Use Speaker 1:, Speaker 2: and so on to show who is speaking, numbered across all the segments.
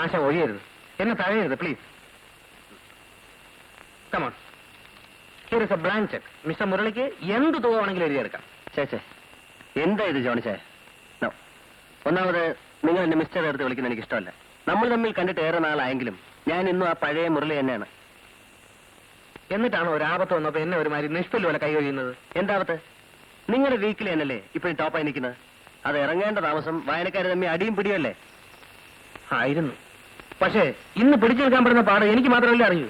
Speaker 1: ആശ ഒഴിയരുത്, എന്നെ തഴയരുത്, please. Come on, here is a blank cheque. Mister മുരളിക്ക് എന്ത് തുക വേണമെങ്കിലും എഴുതിയെടുക്കാം.
Speaker 2: ചേച്ചേ, എന്താ ഇത് ജോണിച്ചേ? ഒന്നാമത് നിങ്ങൾ എന്നെ മിസ്റ്റർ എടുത്ത് വിളിക്കുന്നത് എനിക്ക് ഇഷ്ടമല്ല. നമ്മൾ തമ്മിൽ കണ്ടിട്ട് ഏറെ നാളായെങ്കിലും ഞാൻ ഇന്നും ആ പഴയ മുരളി തന്നെയാണ്.
Speaker 1: എന്നിട്ടാണ് ഒരാപത്ത് വന്നപ്പോ എന്നെ ഒരുമാതിരി നിഷ്പല്ല പോലെ കൈ കഴിയുന്നത്.
Speaker 2: എന്താവത്ത്? നിങ്ങളുടെ വീക്കിൽ തന്നെയല്ലേ ഇപ്പോഴും ടോപ്പായി നിൽക്കുന്നത്? അത് ഇറങ്ങേണ്ട താമസം വായനക്കാർ തമ്മിൽ അടിയും പിടിയല്ലേ?
Speaker 1: ആയിരുന്നു. പക്ഷേ ഇന്ന് പിടിച്ചെടുക്കാൻ പറ്റുന്ന പാട് എനിക്ക് മാത്രമല്ലേ അറിയൂ.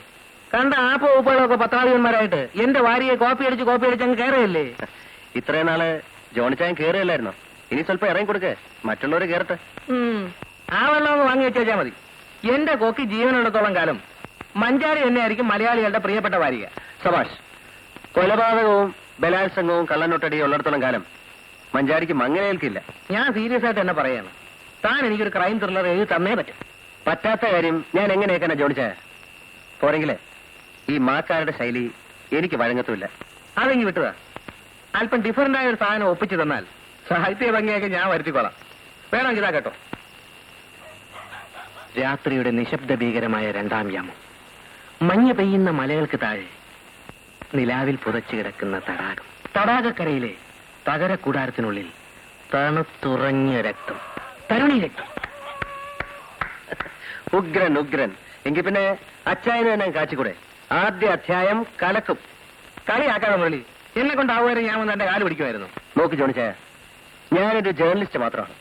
Speaker 1: കണ്ട ആപ്പോ ഉപ്പകളൊക്കെ പത്താളികന്മാരായിട്ട് എന്റെ വാരിയെ കോപ്പി അടിച്ച് അങ്ങ് കയറിയല്ലേ.
Speaker 2: ഇത്രയും നാള് ജോണിച്ചാൻ കയറിയല്ലായിരുന്നോ? ഇനി സ്വല്പം ഇറങ്ങി കൊടുക്കേ, മറ്റുള്ളവർ കയറട്ടെ.
Speaker 1: ആ വെള്ളം ഒന്ന് വാങ്ങി വെച്ചാൽ മതി. എന്റെ കൊക്കി ജീവനുള്ളത്തോളം കാലം മഞ്ചാരി തന്നെയായിരിക്കും മലയാളികളുടെ പ്രിയപ്പെട്ട വാരിക.
Speaker 2: സഭാഷ്. കൊലപാതകവും ബലാത്സംഗവും കള്ളനൊട്ടടിയും ഉള്ളിടത്തോളം കാലം മഞ്ചാരിക്ക് മങ്ങനേൽക്കില്ല.
Speaker 1: ഞാൻ സീരിയസ് ആയിട്ട് തന്നെ പറയാണ്, താൻ എനിക്കൊരു ക്രൈം ത്രില്ലർ എഴുതി തന്നേ പറ്റും.
Speaker 2: പറ്റാത്ത കാര്യം ഞാൻ എങ്ങനെയൊക്കെ ജോണിച്ച പോരെങ്കിലേ ഈ മാക്കാരുടെ ശൈലി എനിക്ക് വഴങ്ങത്തുമില്ല.
Speaker 1: അതെങ്കിൽ വിട്ടുക. അല്പം ഡിഫറന്റ് ആയ ഒരു സാധനം ഒപ്പിച്ചു തന്നാൽ സാഹിത്യ ഭംഗിയൊക്കെ ഞാൻ വരുത്തിക്കോളാം. വേണമെങ്കിൽ ഇതാ കേട്ടോ. രാത്രിയുടെ നിശബ്ദ ഭീകരമായ രണ്ടാം യാമം. മഞ്ഞ് പെയ്യുന്ന മലകൾക്ക് താഴെ നിലാവിൽ പുതച്ചു കിടക്കുന്ന തടാകം. തടാകക്കരയിലെ തകര കൂടാരത്തിനുള്ളിൽ തണുത്തുറഞ്ഞ രക്തം, തരുണി രക്തം.
Speaker 2: ഉഗ്രൻ ഉഗ്രൻ. എങ്കിൽ പിന്നെ അച്ചായന് തന്നെ കാച്ചിക്കൂടെ? ആദ്യ അധ്യായം കലക്കും.
Speaker 1: കളിയാക്കാതെ മുരളി, എന്നെ കൊണ്ടാവുമായിരുന്നു ഞാൻ വന്ന് എന്റെ കാല് പിടിക്കുമായിരുന്നു.
Speaker 2: നോക്കി ജോണിച്ചായ, ഞാനൊരു ജേർണലിസ്റ്റ് മാത്രമാണ്.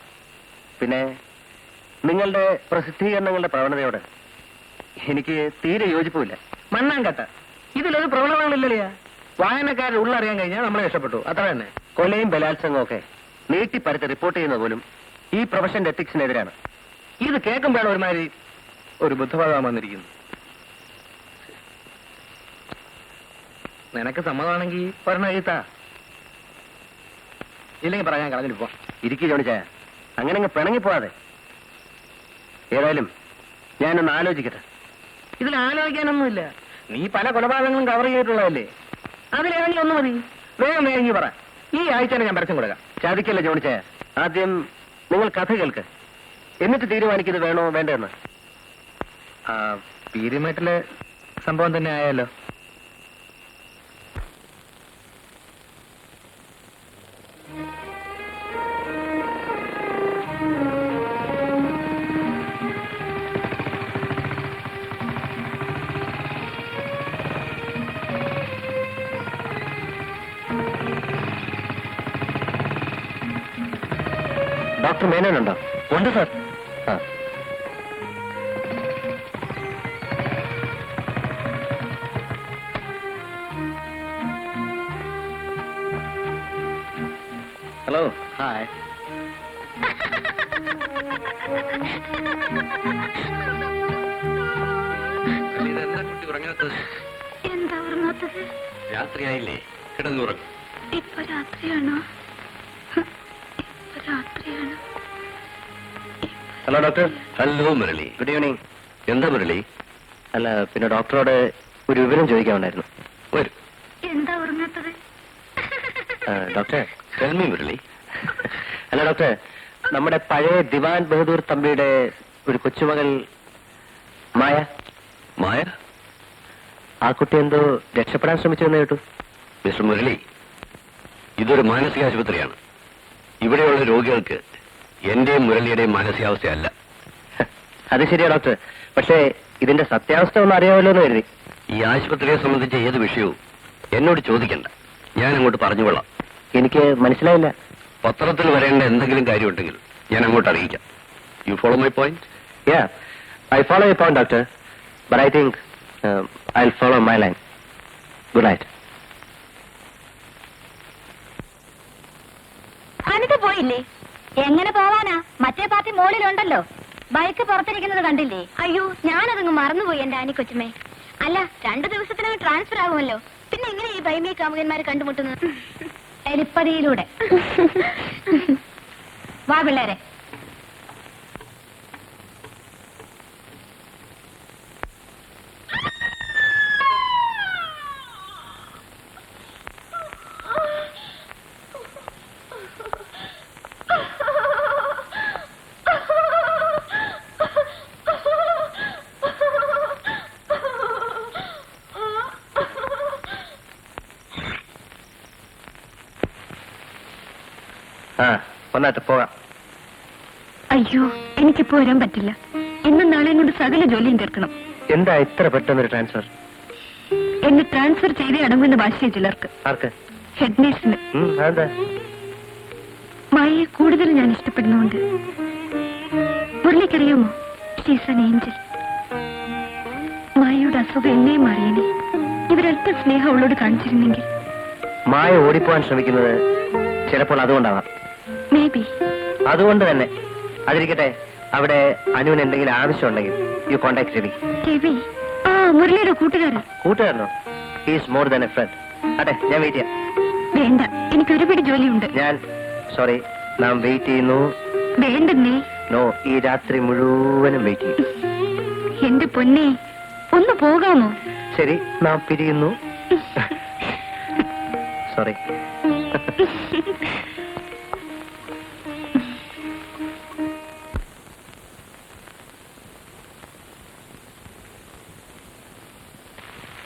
Speaker 2: പിന്നെ നിങ്ങളുടെ പ്രസിദ്ധീകരണങ്ങളുടെ പ്രവണതയോട് എനിക്ക് തീരെ യോജിപ്പുമില്ല.
Speaker 1: മണ്ണാങ്കട്ട, ഇതിലൊരു പ്രവണതകളില്ലല്ലേ. വായനക്കാരുടെ ഉള്ളറിയാൻ കഴിഞ്ഞാൽ നമ്മളെ രക്ഷപ്പെട്ടു, അത്ര തന്നെ.
Speaker 2: കൊലയും ബലാത്സംഗവും ഒക്കെ നീട്ടിപ്പരത്ത് റിപ്പോർട്ട് ചെയ്യുന്നത് പോലും ഈ പ്രൊഫഷന്റെ എത്തിക്സിനെതിരാണ്.
Speaker 1: ഇത് കേൾക്കുമ്പോഴാണ് ഒരുമാതിരി ഒരു ബുദ്ധഭാവം വന്നിരിക്കുന്നു. നിനക്ക് സമ്മതമാണെങ്കിൽ പറഞ്ഞ എഴുത്താ, ഇല്ലെങ്കിൽ പറയാൻ കളഞ്ഞിപ്പോ.
Speaker 2: ഇരിക്കു ജോണിച്ചായ, അങ്ങനെ അങ്ങ് പിണങ്ങിപ്പോവാതെ. ഏതായാലും ഞാനൊന്ന് ആലോചിക്കട്ടെ.
Speaker 1: ഇതിൽ ആലോചിക്കാനൊന്നുമില്ല. നീ പല കൊലപാതകങ്ങളും കവർ ചെയ്തിട്ടുള്ളതല്ലേ. അതിലേതെങ്കിലും ഒന്ന് മതി. വേഗം വേഗം പറ. ഈ ആഴ്ച ഞാൻ പരസ്യം കൊടുക്കാം.
Speaker 2: ചതിക്കല്ല ജോണിച്ചായ, ആദ്യം നിങ്ങൾ കഥ കേൾക്ക്, എന്നിട്ട് തീരുമാനിക്കുന്നത് വേണോ വേണ്ടെന്ന്.
Speaker 1: പീരുമേട്ടിലെ സംഭവം തന്നെ ആയാലോ?
Speaker 2: ഡോക്ടർ മേനോനുണ്ടോ?
Speaker 1: ഉണ്ട് സാർ.
Speaker 2: ഹലോ. ഹായ്.
Speaker 3: എന്താ ഉറങ്ങാത്തത്?
Speaker 2: രാത്രിയായില്ലേ, കിടന്നുറങ്ങും.
Speaker 3: ഇപ്പൊ രാത്രിയാണോ?
Speaker 2: Hello doctor.
Speaker 4: Hello Murali.
Speaker 2: Good evening.
Speaker 4: എന്താ മുരളി?
Speaker 2: അല്ല, പിന്നെ ഡോക്ടറോട് ഒരു വിവരം ചോദിക്കാനുണ്ടായിരുന്നു.
Speaker 4: വരൂ.
Speaker 3: എന്താ ഉറങ്ങാത്തത്?
Speaker 2: ഡോക്ടർ.
Speaker 4: Tell me Murali.
Speaker 2: അല്ല ഡോക്ടർ, നമ്മുടെ പഴയ ദിവാൻ ബഹദൂർ തമ്പിയുടെ ഒരു കൊച്ചുമകൾ മായ.
Speaker 4: മായ?
Speaker 2: ആ കുട്ടി എന്തോ രക്ഷപ്പെടാൻ ശ്രമിച്ചെന്ന് കേട്ടു.
Speaker 4: മിസ്റ്റർ മുരളി, ഇതൊരു മാനസിക ആശുപത്രിയാണ്. ഇവിടെയുള്ള രോഗികൾക്ക് എന്റെയും മുരളിയുടെയും മാനസികാവസ്ഥയല്ല.
Speaker 2: അത് ശരിയാ ഡോക്ടർ, പക്ഷേ ഇതിന്റെ സത്യാവസ്ഥ ഒന്ന് അറിയാമല്ലോ എന്ന് കരുതി.
Speaker 4: ഈ ആശുപത്രിയെ സംബന്ധിച്ച ഏത് വിഷയവും എന്നോട് ചോദിക്കണ്ട, ഞാൻ അങ്ങോട്ട് പറഞ്ഞുകൊള്ളാം.
Speaker 2: എനിക്ക് മനസ്സിലായില്ല.
Speaker 4: പത്രത്തിൽ വരേണ്ട എന്തെങ്കിലും കാര്യമുണ്ടെങ്കിൽ ഞാൻ അങ്ങോട്ട് അറിയിക്കാം. You follow my point?
Speaker 2: Yeah, I follow your point, doctor, but I think I'll follow my line. Good night.
Speaker 3: Anitha പോയില്ലേ? എങ്ങനെ പോവാനാ? മറ്റേ പാർട്ടി മോളിലുണ്ടല്ലോ. ബൈക്ക് പുറത്തിരിക്കുന്നത് കണ്ടില്ലേ? അയ്യോ, ഞാനതങ്ങ് മറന്നുപോയി എന്റെ ആനി കൊച്ചുമേ. അല്ല, 2 ദിവസത്തിനകം ട്രാൻസ്ഫർ ആകുമല്ലോ. പിന്നെ എങ്ങനെ ഈ ബൈമി കാമുകന്മാരെ കണ്ടുമുട്ടുന്നത്? എലിപ്പതിയിലൂടെ. വാ പിള്ളേരെ.
Speaker 2: ആ വന്നാട്ടെ പോകാം.
Speaker 3: അയ്യോ എനിക്കിപ്പോ വരാൻ പറ്റില്ല. ഇന്നും നാളെയും കൊണ്ട് സകല ജോലിയും തീർക്കണം.
Speaker 2: എന്താ ഇത്ര പെട്ടെന്നൊരു ട്രാൻസ്ഫർ?
Speaker 3: എന്നെ ട്രാൻസ്ഫർ ചെയ്തേ അടങ്ങുന്ന ഭാഷയെ ചിലർക്ക്.
Speaker 2: ആർക്ക്?
Speaker 3: ഹെഡ് നേഴ്സിന്.
Speaker 2: അതെന്താ?
Speaker 3: മായയെ കൂടുതൽ ഞാൻ ഇഷ്ടപ്പെടുന്നുണ്ട്. മുരളിക്കറിയാമോ, ഷീസ് ആൻ ഏഞ്ചൽ. മായയുടെ അസുഖം എന്നെയും മാറിയനെ. ഇവരല്പം സ്നേഹം അവളോട് കാണിച്ചിരുന്നെങ്കിൽ.
Speaker 2: മായ ഓടിപ്പോവാൻ ശ്രമിക്കുന്നത് ചിലപ്പോൾ അതുകൊണ്ടാവാം.
Speaker 3: May be.
Speaker 2: അതുകൊണ്ട് തന്നെ അതിരിക്കട്ടെ. അവിടെ അനുവിന് എന്തെങ്കിലും ആവശ്യമുണ്ടെങ്കിൽ യു കോണ്ടാക്ട് രവി.
Speaker 3: രവി? ആ, മുരളിയുടെ കൂട്ടുകാരൻ.
Speaker 2: കൂട്ടുകാരനോ? He's more than a friend. അതെ, ഞാൻ വെയിറ്റ് ചെയ്യാം.
Speaker 3: വേണ്ട, എനിക്ക് ഒരുപാട് ജോലിയുണ്ട്.
Speaker 2: ഞാൻ സോറി, നാം വെയിറ്റ് ചെയ്യുന്നു.
Speaker 3: വേണ്ടെന്നേ.
Speaker 2: നോ, ഈ രാത്രി മുഴുവനും വെയിറ്റ് ചെയ്യും.
Speaker 3: എന്റെ പൊന്നെ, ഒന്ന് പോകാമോ?
Speaker 2: ശരി, നാം പിരിയുന്നു. സോറി.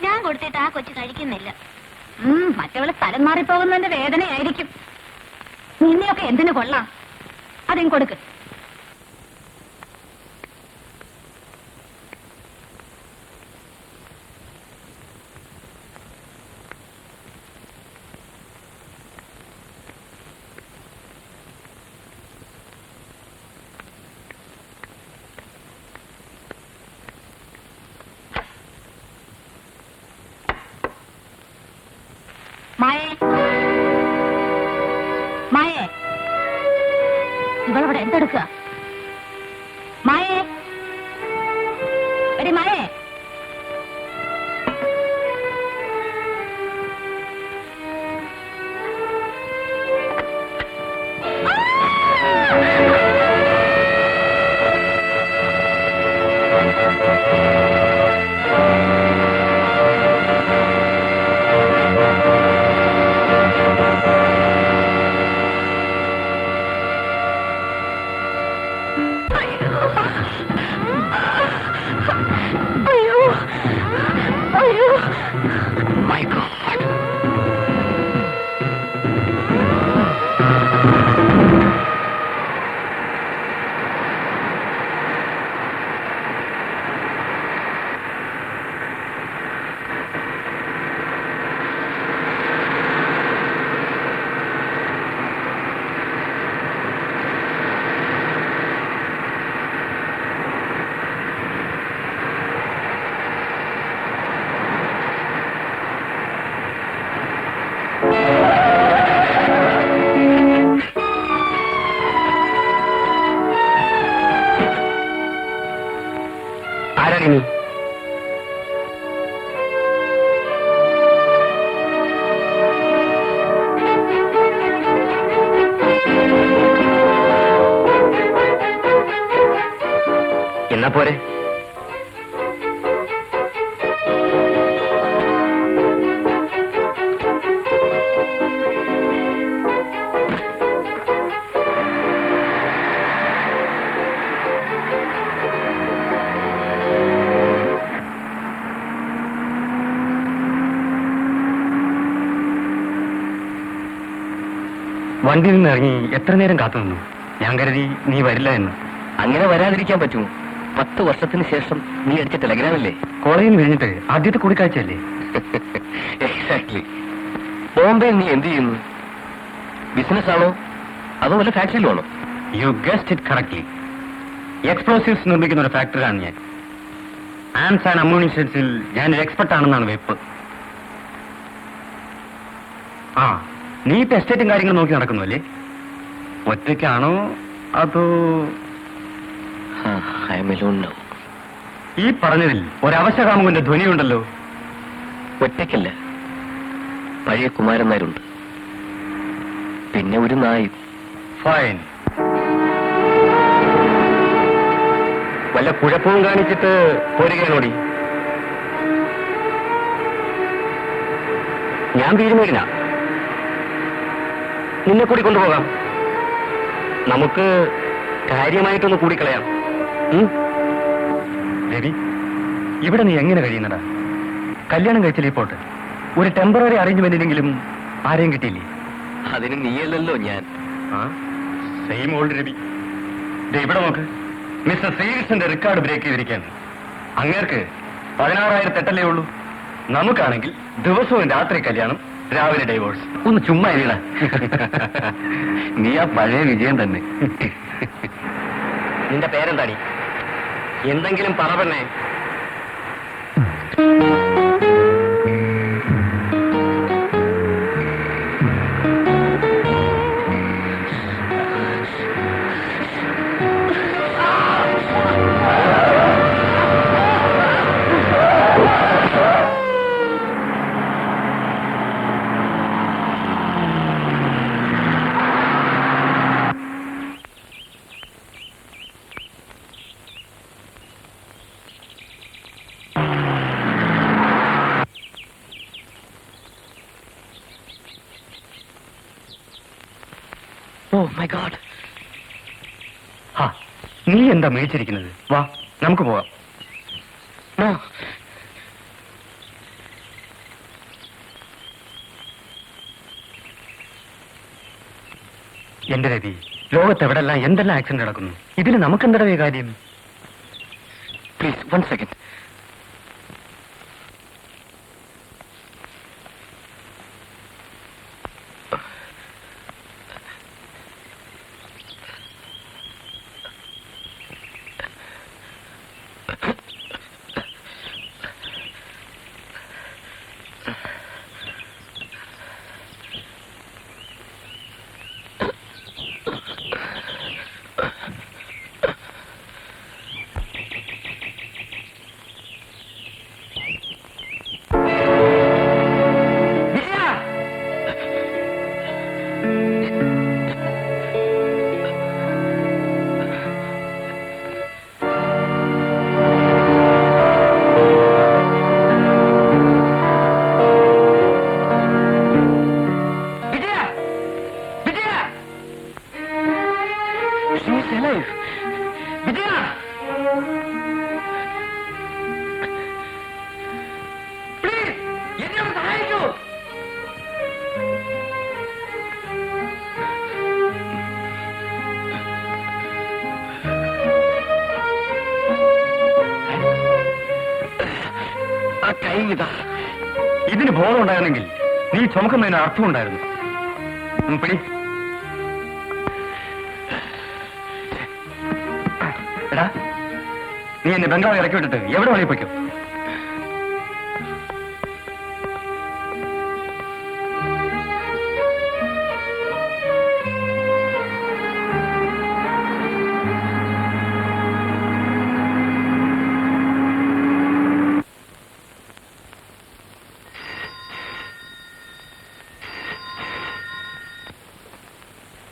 Speaker 3: ഞാൻ കൊടുത്തിട്ട് ആ കൊച്ചു കഴിക്കുന്നില്ല. മറ്റവള് സ്ഥലം മാറിപ്പോകുന്നതിന്റെ വേദനയായിരിക്കും. നിന്നെയൊക്കെ എന്തിനു കൊള്ളാം? അതിന് കൊടുക്ക്. മായേ, മായേ, ഇവളവിടെ എന്തെടുക്കുക? മായേ, എടി മായേ.
Speaker 2: ആരാണ്? എന്നാ പോരെ.
Speaker 1: വണ്ടിയിൽ നിന്ന് ഇറങ്ങി എത്ര നേരം കാത്തു നിന്നു? ഞാൻ കരുതി നീ വരില്ല എന്ന്.
Speaker 2: അങ്ങനെ വരാതിരിക്കാൻ പറ്റുമോ? 10 വർഷത്തിന് ശേഷം നീ അടിച്ച ടെലഗ്രാമല്ലേ?
Speaker 1: കോളേജിൽ കഴിഞ്ഞിട്ട് ആദ്യത്തെ കൂടിക്കാഴ്ചയല്ലേ?
Speaker 2: എക്സാക്ട്ലി. ബോംബെയിൽ നീ എന്ത് ചെയ്യുന്നു? ബിസിനസ് ആണോ അതോ വല്ല ഫാക്ടറിയിലാണോ?
Speaker 1: You guessed it correctly. Explosives നിർമ്മിക്കുന്ന ഒരു ഫാക്ടറിയാണ് ഞാൻ. ആംസ് ആൻഡ് അമ്യൂണിഷൻസിൽ ഞാനൊരു എക്സ്പെർട്ട് ആണെന്നാണ് വെപ്പ്. ആ, നീ ഇപ്പൊ എസ്റ്റേറ്റും കാര്യങ്ങളും നോക്കി നടക്കുന്നു അല്ലേ? ഒറ്റയ്ക്കാണോ അതോ? ഈ പറഞ്ഞതിൽ ഒരവശകാമുകന്റെ ധ്വനിയുണ്ടല്ലോ.
Speaker 2: ഒറ്റയ്ക്കല്ല, പഴയ കുമാരൻ നായരുണ്ട്, പിന്നെ ഒരു നായും.
Speaker 1: ഫൈൻ. വല്ല കുഴപ്പവും കാണിച്ചിട്ട് പോരുകയാണോടി? ഞാൻ തീരുമാനിന നിന്നെ കൂടി കൊണ്ടുപോകാം. നമുക്ക് കാര്യമായിട്ടൊന്ന് കൂടിക്കളയാം. രവി, ഇവിടെ നീ എങ്ങനെ കഴിയുന്നടാ? കല്യാണം കഴിച്ചില്ലേ പോട്ടെ, ഒരു ടെമ്പററി അറേഞ്ച്മെന്റിനെങ്കിലും ആരെയും കിട്ടിയില്ലേ?
Speaker 2: അതിന് നീയല്ലല്ലോ ഞാൻ.
Speaker 5: Same old Ravi. ഇവിടെ നോക്ക്, മിസ്റ്റർ ശ്രീകൃഷ്ണന്റെ റെക്കോർഡ് ബ്രേക്ക് ചെയ്തിരിക്കുകയാണ്. അങ്ങേർക്ക് 16,000 തെട്ടല്ലേ ഉള്ളൂ. നമുക്കാണെങ്കിൽ ദിവസവും രാത്രി കല്യാണം, രാവിലെ ഡൈവോഴ്സ്.
Speaker 1: ഒന്ന് ചുമ്മാ ഇരിടാ. നീ ആ പഴയ വിജയം തന്നെ.
Speaker 2: നിന്റെ പേരെന്താടി?
Speaker 1: എന്തെങ്കിലും പറ പെണ്ണേ.
Speaker 5: Oh my god. നീ എന്താ മേടിച്ചിരിക്കുന്നത്? വാ, നമുക്ക് പോകാം.
Speaker 1: No.
Speaker 5: എന്റെ രവി, ലോകത്തെവിടെല്ലാം എന്തെല്ലാം ആക്സിഡന്റ് നടക്കുന്നു. ഇതിന് നമുക്കെന്താ കാര്യം?
Speaker 1: Please 1 second.
Speaker 5: ഇതിന് ബോധം ഉണ്ടായിരുന്നെങ്കിൽ നീ ചുമക്കുന്നതിന് അർത്ഥമുണ്ടായിരുന്നു. പിടി. എടാ, നീ എന്നെ ബംഗ്ലാവ് ഇറക്കി വിട്ടിട്ട് എവിടെ വഴി പോയിക്കോ.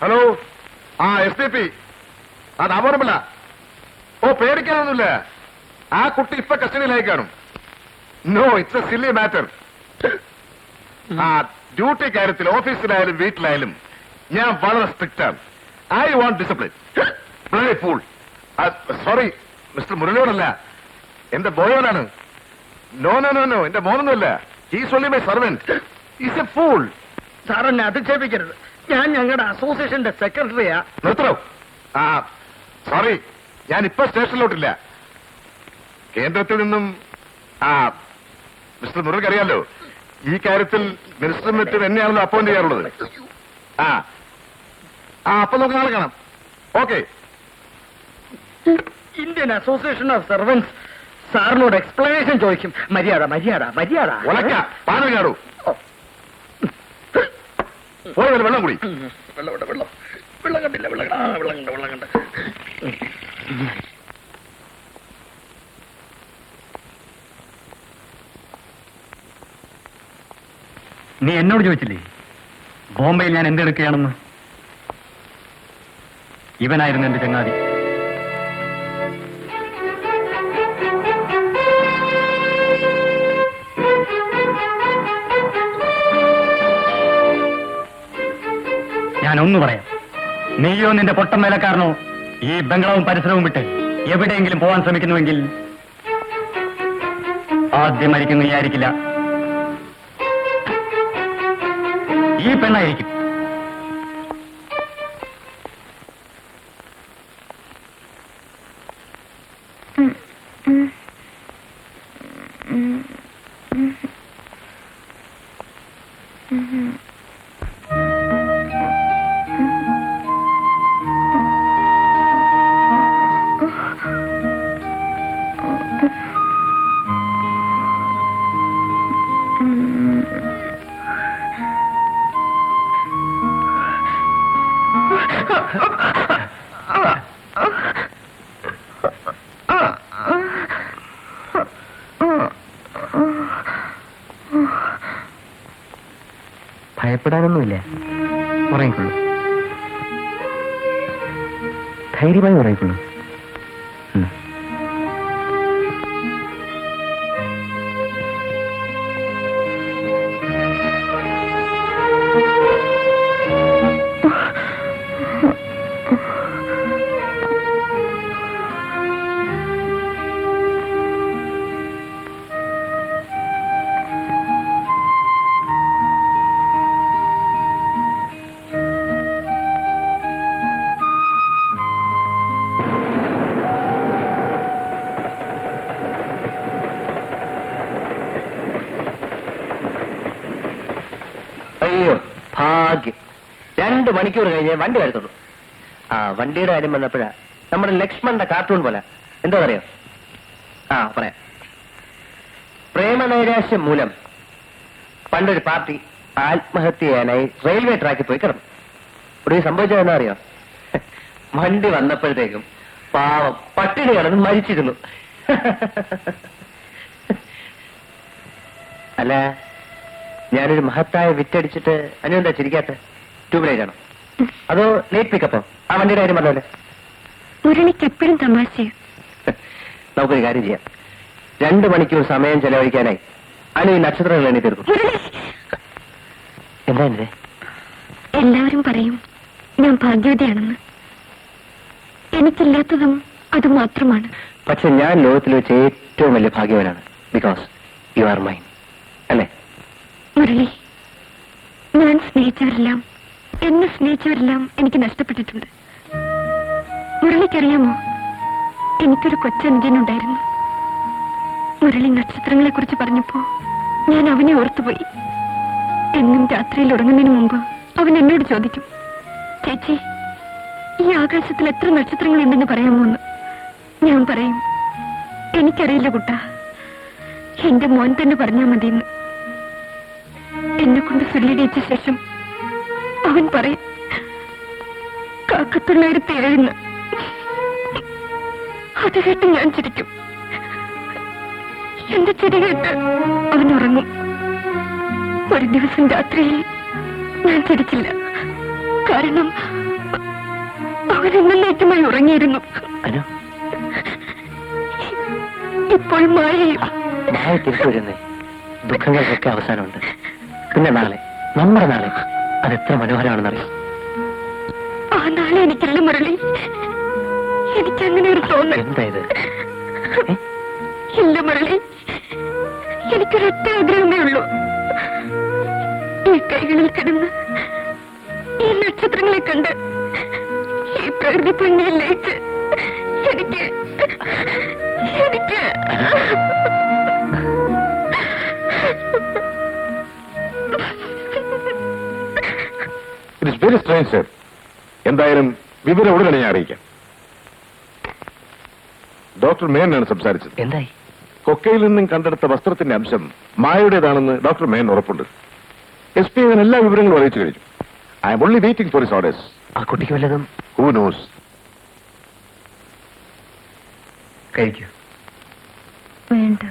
Speaker 6: Hello, SPP, Damodarapillai. ഓ, പേടിക്കാനൊന്നുമില്ല. ആ കുട്ടി ഇപ്പൊ കസ്റ്റഡിയിലായി കാണും. No, it's a silly matter. Duty കാര്യത്തിൽ ഓഫീസിലായാലും വീട്ടിലായാലും ഞാൻ വളരെ സ്ട്രിക്റ്റ് ആണ്. I want discipline. Fool. Sorry, mister മുരളിയോടല്ല, എന്റെ ബോയോനാണ്. നോ നോ നോ നോ, എന്റെ മോനൊന്നുമല്ല. He's only my servant. Is a fool.
Speaker 1: സാറെന്നെ അധിക്ഷേപിക്കരുത്. ഞാൻ ഞങ്ങളുടെ അസോസിയേഷന്റെ സെക്രട്ടറിയാ.
Speaker 6: നിർത്തണോ? സോറി, ഞാൻ ഇപ്പൊ സ്റ്റേഷനിലോട്ടില്ല. കേന്ദ്രത്തിൽ നിന്നും മിസ്റ്റർ മുരളിക്ക് അറിയാലോ, ഈ കാര്യത്തിൽ മിനിസ്റ്റർ മറ്റും എന്നെയാണല്ലോ അപ്പോയിന്റ് ചെയ്യാറുള്ളത്. അപ്പൊ നമുക്ക് നാളെ കാണാം. Okay.
Speaker 1: Indian association of servants സാറിനോട് എക്സ്പ്ലനേഷൻ ചോദിക്കും. മര്യാദ മര്യാദ മര്യാദ.
Speaker 6: ഉലക്ക പാനൽ ചാടൂ. പോയി വെള്ളം കൂടി.
Speaker 1: വെള്ളം വെള്ളം വെള്ളം കണ്ടില്ല. വെള്ളം വെള്ളം കണ്ട വെള്ളം കണ്ട.
Speaker 5: നീ എന്നോട് ചോദിച്ചില്ലേ ബോംബെയിൽ ഞാൻ എന്തെടുക്കുകയാണെന്ന്? ഇവനായിരുന്നു എന്റെ ചങ്ങാതി. ഞാനൊന്നു പറയാം, നീയോ നിന്റെ പൊട്ടം മേലക്കാരനോ ഈ ബംഗ്ലാവും പരിസരവും വിട്ട് എവിടെയെങ്കിലും പോകാൻ ശ്രമിക്കുന്നുവെങ്കിൽ ആദ്യം മരിക്കുന്ന നീ ആയിരിക്കില്ല, ഈ പെണ്ണായിരിക്കും.
Speaker 2: ഭയപ്പെടാനൊന്നുമില്ല, ഉറങ്ങിക്കൊള്ളു, ധൈര്യമായി ഉറങ്ങിക്കൊള്ളു. അയ്യോ ഭാഗ്യം, 2 മണിക്കൂർ കഴിഞ്ഞ് വണ്ടി വരുത്തുള്ളൂ. ആ വണ്ടിയുടെ കാര്യം വന്നപ്പോഴാ നമ്മുടെ ലക്ഷ്മണന്റെ കാർട്ടൂൺ പോലെ. എന്താ പറയാ? പറയാം. പ്രേമനൈരാശ്യം മൂലം പണ്ടൊരു പാർട്ടി ആത്മഹത്യ ചെയ്യാനായി റെയിൽവേ ട്രാക്കിൽ പോയി കിടന്നു. ഇവിടെ സംഭവിച്ചത് എന്താ അറിയോ? വണ്ടി വന്നപ്പോഴത്തേക്കും പാവം പട്ടിണി കിടന്ന് മരിച്ചിരുന്നു. അല്ല, ഞാനൊരു മഹത്തായ വിറ്റടിച്ചിട്ട് അനുവെന്താ ചിരിക്കാത്ത? ട്യൂബ്ലൈറ്റ് ആണോ അതോ ലേറ്റ് പിക്കപ്പോ? ആ വണ്ടിയുടെ കാര്യം പറഞ്ഞല്ലേ?
Speaker 3: മുരളിക്ക് എപ്പോഴും തമാശ.
Speaker 2: നമുക്കൊരു കാര്യം ചെയ്യാം. 2 മണിക്കൂർ സമയം ചെലവഴിക്കാനായി അനു ഈ നക്ഷത്രങ്ങൾ എണ്ണി തീർക്കും. എന്താ എന്റെ?
Speaker 3: എല്ലാവരും പറയും ഞാൻ ഭാഗ്യവതിയാണെന്ന്. എനിക്കില്ലാത്തതും അത് മാത്രമാണ്.
Speaker 2: പക്ഷെ ഞാൻ ലോകത്തിൽ വെച്ച് ഏറ്റവും വലിയ ഭാഗ്യവനാണ്. ബിക്കോസ് യു ആർ മൈൻ, അല്ലേ?
Speaker 3: മുരളി, ഞാൻ സ്നേഹിച്ചവരെല്ലാം, എന്നെ സ്നേഹിച്ചവരെല്ലാം എനിക്ക് നഷ്ടപ്പെട്ടിട്ടുണ്ട്. മുരളിക്കറിയാമോ, എനിക്കൊരു കൊച്ചനുജനുണ്ടായിരുന്നു. മുരളി നക്ഷത്രങ്ങളെ കുറിച്ച് പറഞ്ഞപ്പോ ഞാൻ അവനെ ഓർത്തുപോയി. എന്നും രാത്രിയിൽ ഉറങ്ങുന്നതിന് മുമ്പ് അവൻ എന്നോട് ചോദിക്കും, ചേച്ചി, ഈ ആകാശത്തിൽ എത്ര നക്ഷത്രങ്ങളുണ്ടെന്ന് പറയാമോ എന്ന്. ഞാൻ പറയും, എനിക്കറിയില്ല കുട്ടാ, എന്റെ മോൻ തന്നെ പറഞ്ഞാൽ മതിയെന്ന്. എന്നെ കൊണ്ട് സുല്ലിടിച്ച ശേഷം അവൻ പറയും 1907. അത് കേട്ട് ഞാൻ ചിരിക്കും. എന്റെ ചിരി കേട്ട് അവൻ ഉറങ്ങും. ഒരു ദിവസം രാത്രിയിൽ ഞാൻ ചിരിച്ചില്ല. കാരണം അവൻ എന്നേക്കുമായി ഉറങ്ങിയിരുന്നു. ഇപ്പോൾ മായയും
Speaker 2: തിരിച്ചു വരുന്നേ. ദുഃഖങ്ങൾക്കൊക്കെ അവസാനമുണ്ട്. പിന്നെ നാളെ, നമ്മുടെ നാളെ, അതെത്ര മനോഹരമാണെന്നറിയാം.
Speaker 3: ആ നാളെ എനിക്കല്ല മുരളി, എനിക്കങ്ങനെ ഒരു തോന്നൽ.
Speaker 2: എന്താ ഇത്?
Speaker 3: ഇല്ല മുരളി, എനിക്കൊരൊറ്റ ആഗ്രഹമേ ഉള്ളൂ. ഈ കൈകളിൽ കിടന്ന് ഈ നക്ഷത്രങ്ങളെ കണ്ട് ഈ പ്രകൃതി ഭംഗിയിൽ ലയിച്ച് എനിക്ക്
Speaker 6: it is very strange sir. എന്തായാലും വിവരം ഉടനെ ഞാൻ അറിയിക്കാം. ഡോക്ടർ മേനാണ് സംസാരിച്ചത്.
Speaker 2: എന്തായി?
Speaker 6: കൊക്കയിൽ നിന്നും കണ്ടെടുത്ത വസ്ത്രത്തിന്റെ അംശം മായയുടേതാണെന്ന് ഡോക്ടർ മേൻ ഉറപ്പുണ്ട്. SP അതിന് എല്ലാ വിവരങ്ങളും അറിയിച്ചു കഴിഞ്ഞു. I am only waiting for his orders.
Speaker 2: ആ കുട്ടിക്ക് വല്ലതും?
Speaker 6: Who knows?
Speaker 2: കഴിക്കൂ.
Speaker 3: വേണ്ട.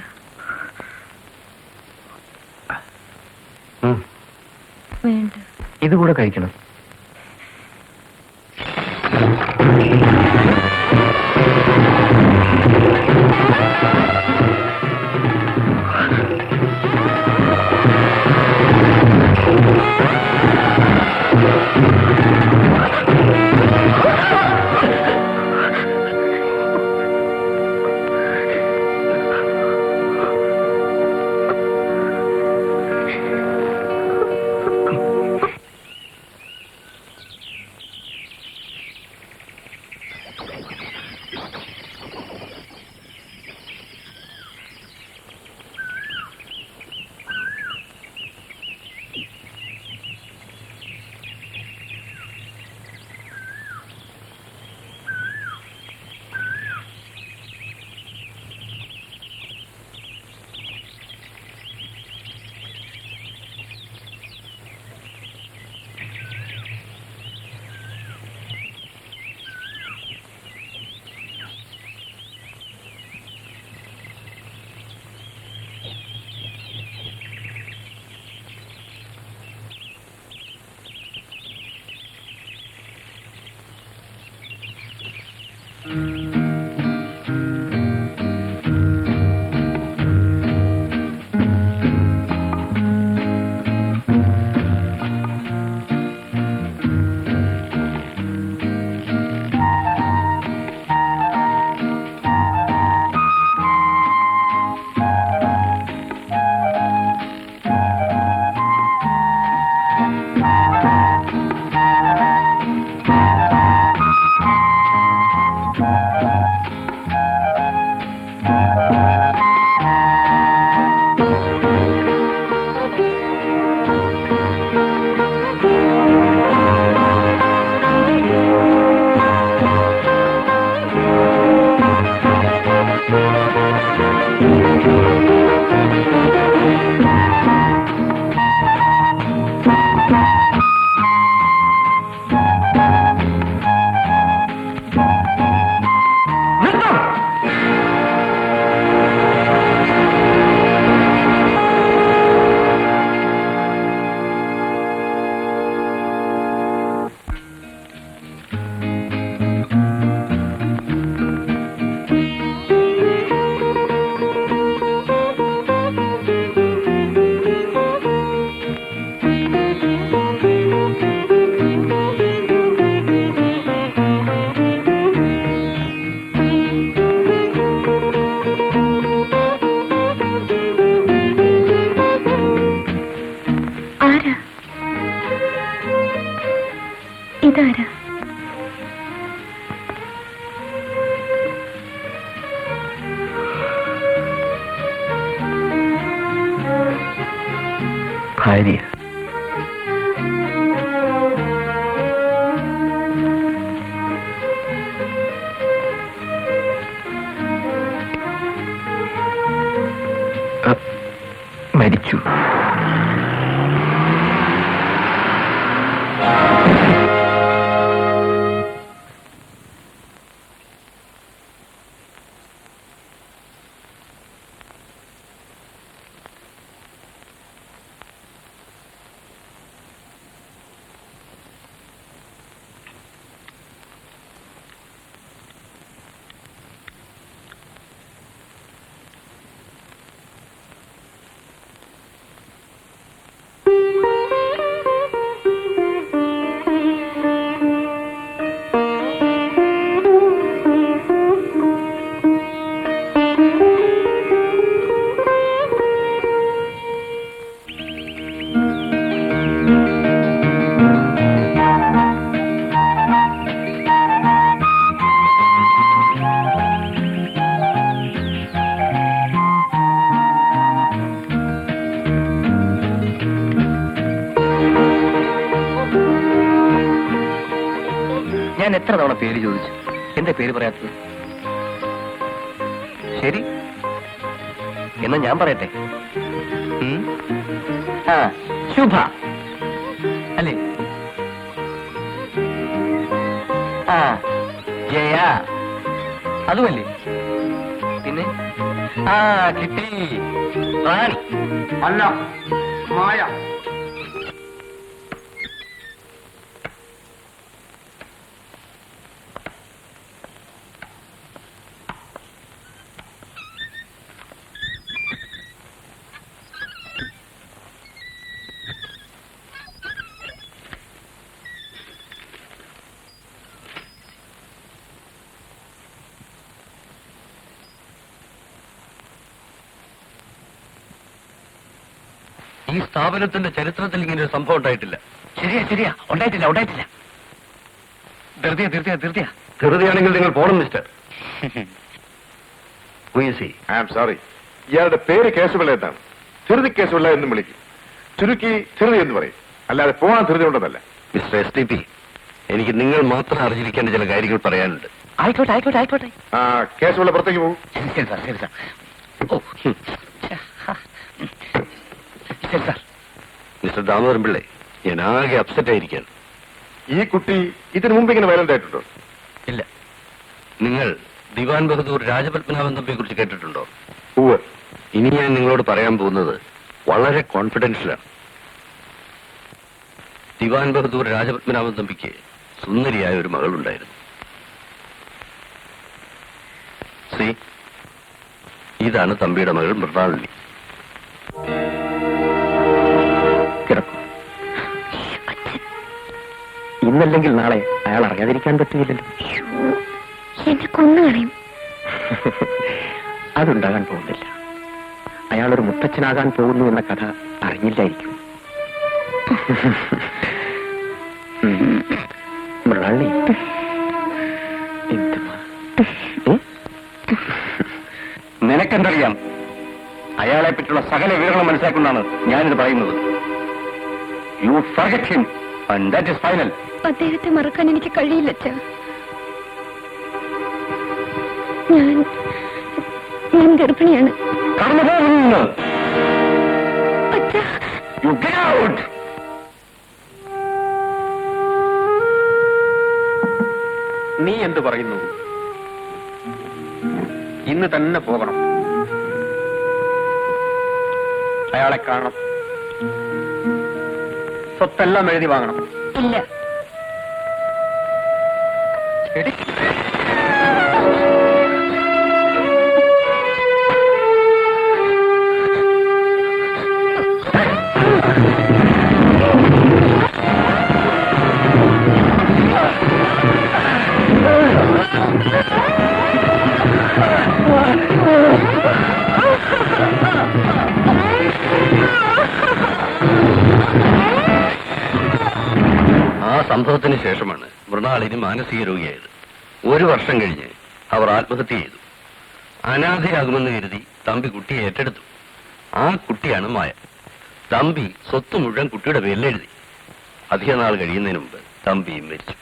Speaker 3: വേണ്ട.
Speaker 2: ഇതുകൂടെ കഴിക്കണം. ഭാര്യ. മരിച്ചു. ഞാൻ എത്ര തവണ പേര് ചോദിച്ചു, എന്താ പേര് പറയാത്തത്? ശരി, എന്നാ ഞാൻ പറയട്ടെ. ആ, ശുഭ അല്ലേ? ആ, ജയ അതുമല്ലേ? പിന്നെ ആ കിട്ടി, റാണി
Speaker 6: അല്ല, മായ.
Speaker 4: ഈ സ്ഥാപനത്തിന്റെ ചരിത്രത്തിൽ ഇങ്ങനെ ഒരു സംഭവം ഉണ്ടായിട്ടില്ല.
Speaker 2: ശരിയാ, ഉണ്ടായിട്ടില്ല.
Speaker 4: ധൃതിയാണെങ്കിൽ നിങ്ങൾ പോണം മിസ്റ്റർ.
Speaker 6: I am sorry. ഇയാളുടെ പേര് കേശവപിള്ള എന്നാണ്. ധൃതി കേശവപിള്ള എന്നും വിളിക്കും. ചുരുക്കി ധൃതി എന്ന് പറയും. അല്ലാതെ പോകാൻ ധൃതി ഉണ്ടെന്നല്ല.
Speaker 4: മിസ്റ്റർ STP, എനിക്ക് നിങ്ങൾ മാത്രം അറിഞ്ഞിരിക്കേണ്ട ചില കാര്യങ്ങൾ പറയാനുണ്ട്.
Speaker 2: ആയിക്കോട്ടെ.
Speaker 6: ആ, കേശവപിള്ള പുറത്തേക്ക് പോകും.
Speaker 2: ശരി സാർ. ഓ, ശരി സാർ.
Speaker 4: മിസ്റ്റർ ദാമോദരൻ പിള്ളേ, ഞാൻ ആകെ അപ്സെറ്റ് ആയിരിക്കാൻ.
Speaker 6: ഈ കുട്ടി ഇതിനു മുമ്പ് ഇങ്ങനെ വയലന്റ് ആയിട്ടുണ്ടോ?
Speaker 4: ഇല്ല. നിങ്ങൾ ദിവാൻ ബഹദൂർ രാജപത്മനാഭൻ തമ്പിയെ കുറിച്ച് കേട്ടിട്ടുണ്ടോ?
Speaker 6: ഉവ്വ്.
Speaker 4: ഇനി ഞാൻ നിങ്ങളോട് പറയാൻ പോകുന്നത് വളരെ കോൺഫിഡൻഷ്യലാണ്. ദിവാൻ ബഹദൂർ രാജപത്മനാഭൻ തമ്പിക്ക് സുന്ദരിയായ ഒരു മകളുണ്ടായിരുന്നു. ഇതാണ് തമ്പിയുടെ മകൾ മൃണാളിനി.
Speaker 2: ഇന്നല്ലെങ്കിൽ നാളെ അയാൾ അറിയാതിരിക്കാൻ പറ്റുകയില്ലല്ലോ.
Speaker 3: എന്നെ കൊന്നുകളയും.
Speaker 2: അതുണ്ടാകാൻ പോകുന്നില്ല. അയാളൊരു മുത്തച്ഛനാകാൻ പോകുന്നു എന്ന കഥ അറിഞ്ഞില്ലായിരിക്കും. മൃണാളി,
Speaker 5: നിനക്കെന്തറിയാം? അയാളെ പറ്റിയുള്ള സകല വിവരങ്ങളും മനസ്സിലാക്കൊണ്ടാണ് ഞാനിത് പറയുന്നത്. You forget him and that is final.
Speaker 3: അദ്ദേഹത്തെ മറക്കാൻ എനിക്ക് കഴിയില്ല അച്ഛാ. ഞാൻ ഗർഭിണിയാണ്.
Speaker 5: കടന്നു പോകുന്നു.
Speaker 3: അച്ഛാ,
Speaker 5: യു ഗെറ്റ് ഔട്ട്.
Speaker 2: നീ എന്ത് പറയുന്നു? ഇന്ന് തന്നെ പോകണം. അയാളെ കാണണം. സ്വത്തെല്ലാം എഴുതി വാങ്ങണം.
Speaker 3: ഇല്ല.
Speaker 2: എടി,
Speaker 4: ആ സംഭവത്തിന് ശേഷമാണ് മൃണാളിനി മാനസിക രോഗിയായത്. 1 വർഷം കഴിഞ്ഞ് അവർ ആത്മഹത്യ ചെയ്തു. അനാഥയാകുമെന്ന് കരുതി തമ്പി കുട്ടിയെ ഏറ്റെടുത്തു. ആ കുട്ടിയാണ് മായ. തമ്പി സ്വത്ത് മുഴുവൻ കുട്ടിയുടെ പേരിൽ എഴുതി. അധിക നാൾ കഴിയുന്നതിന് മുമ്പ് തമ്പി മരിച്ചു.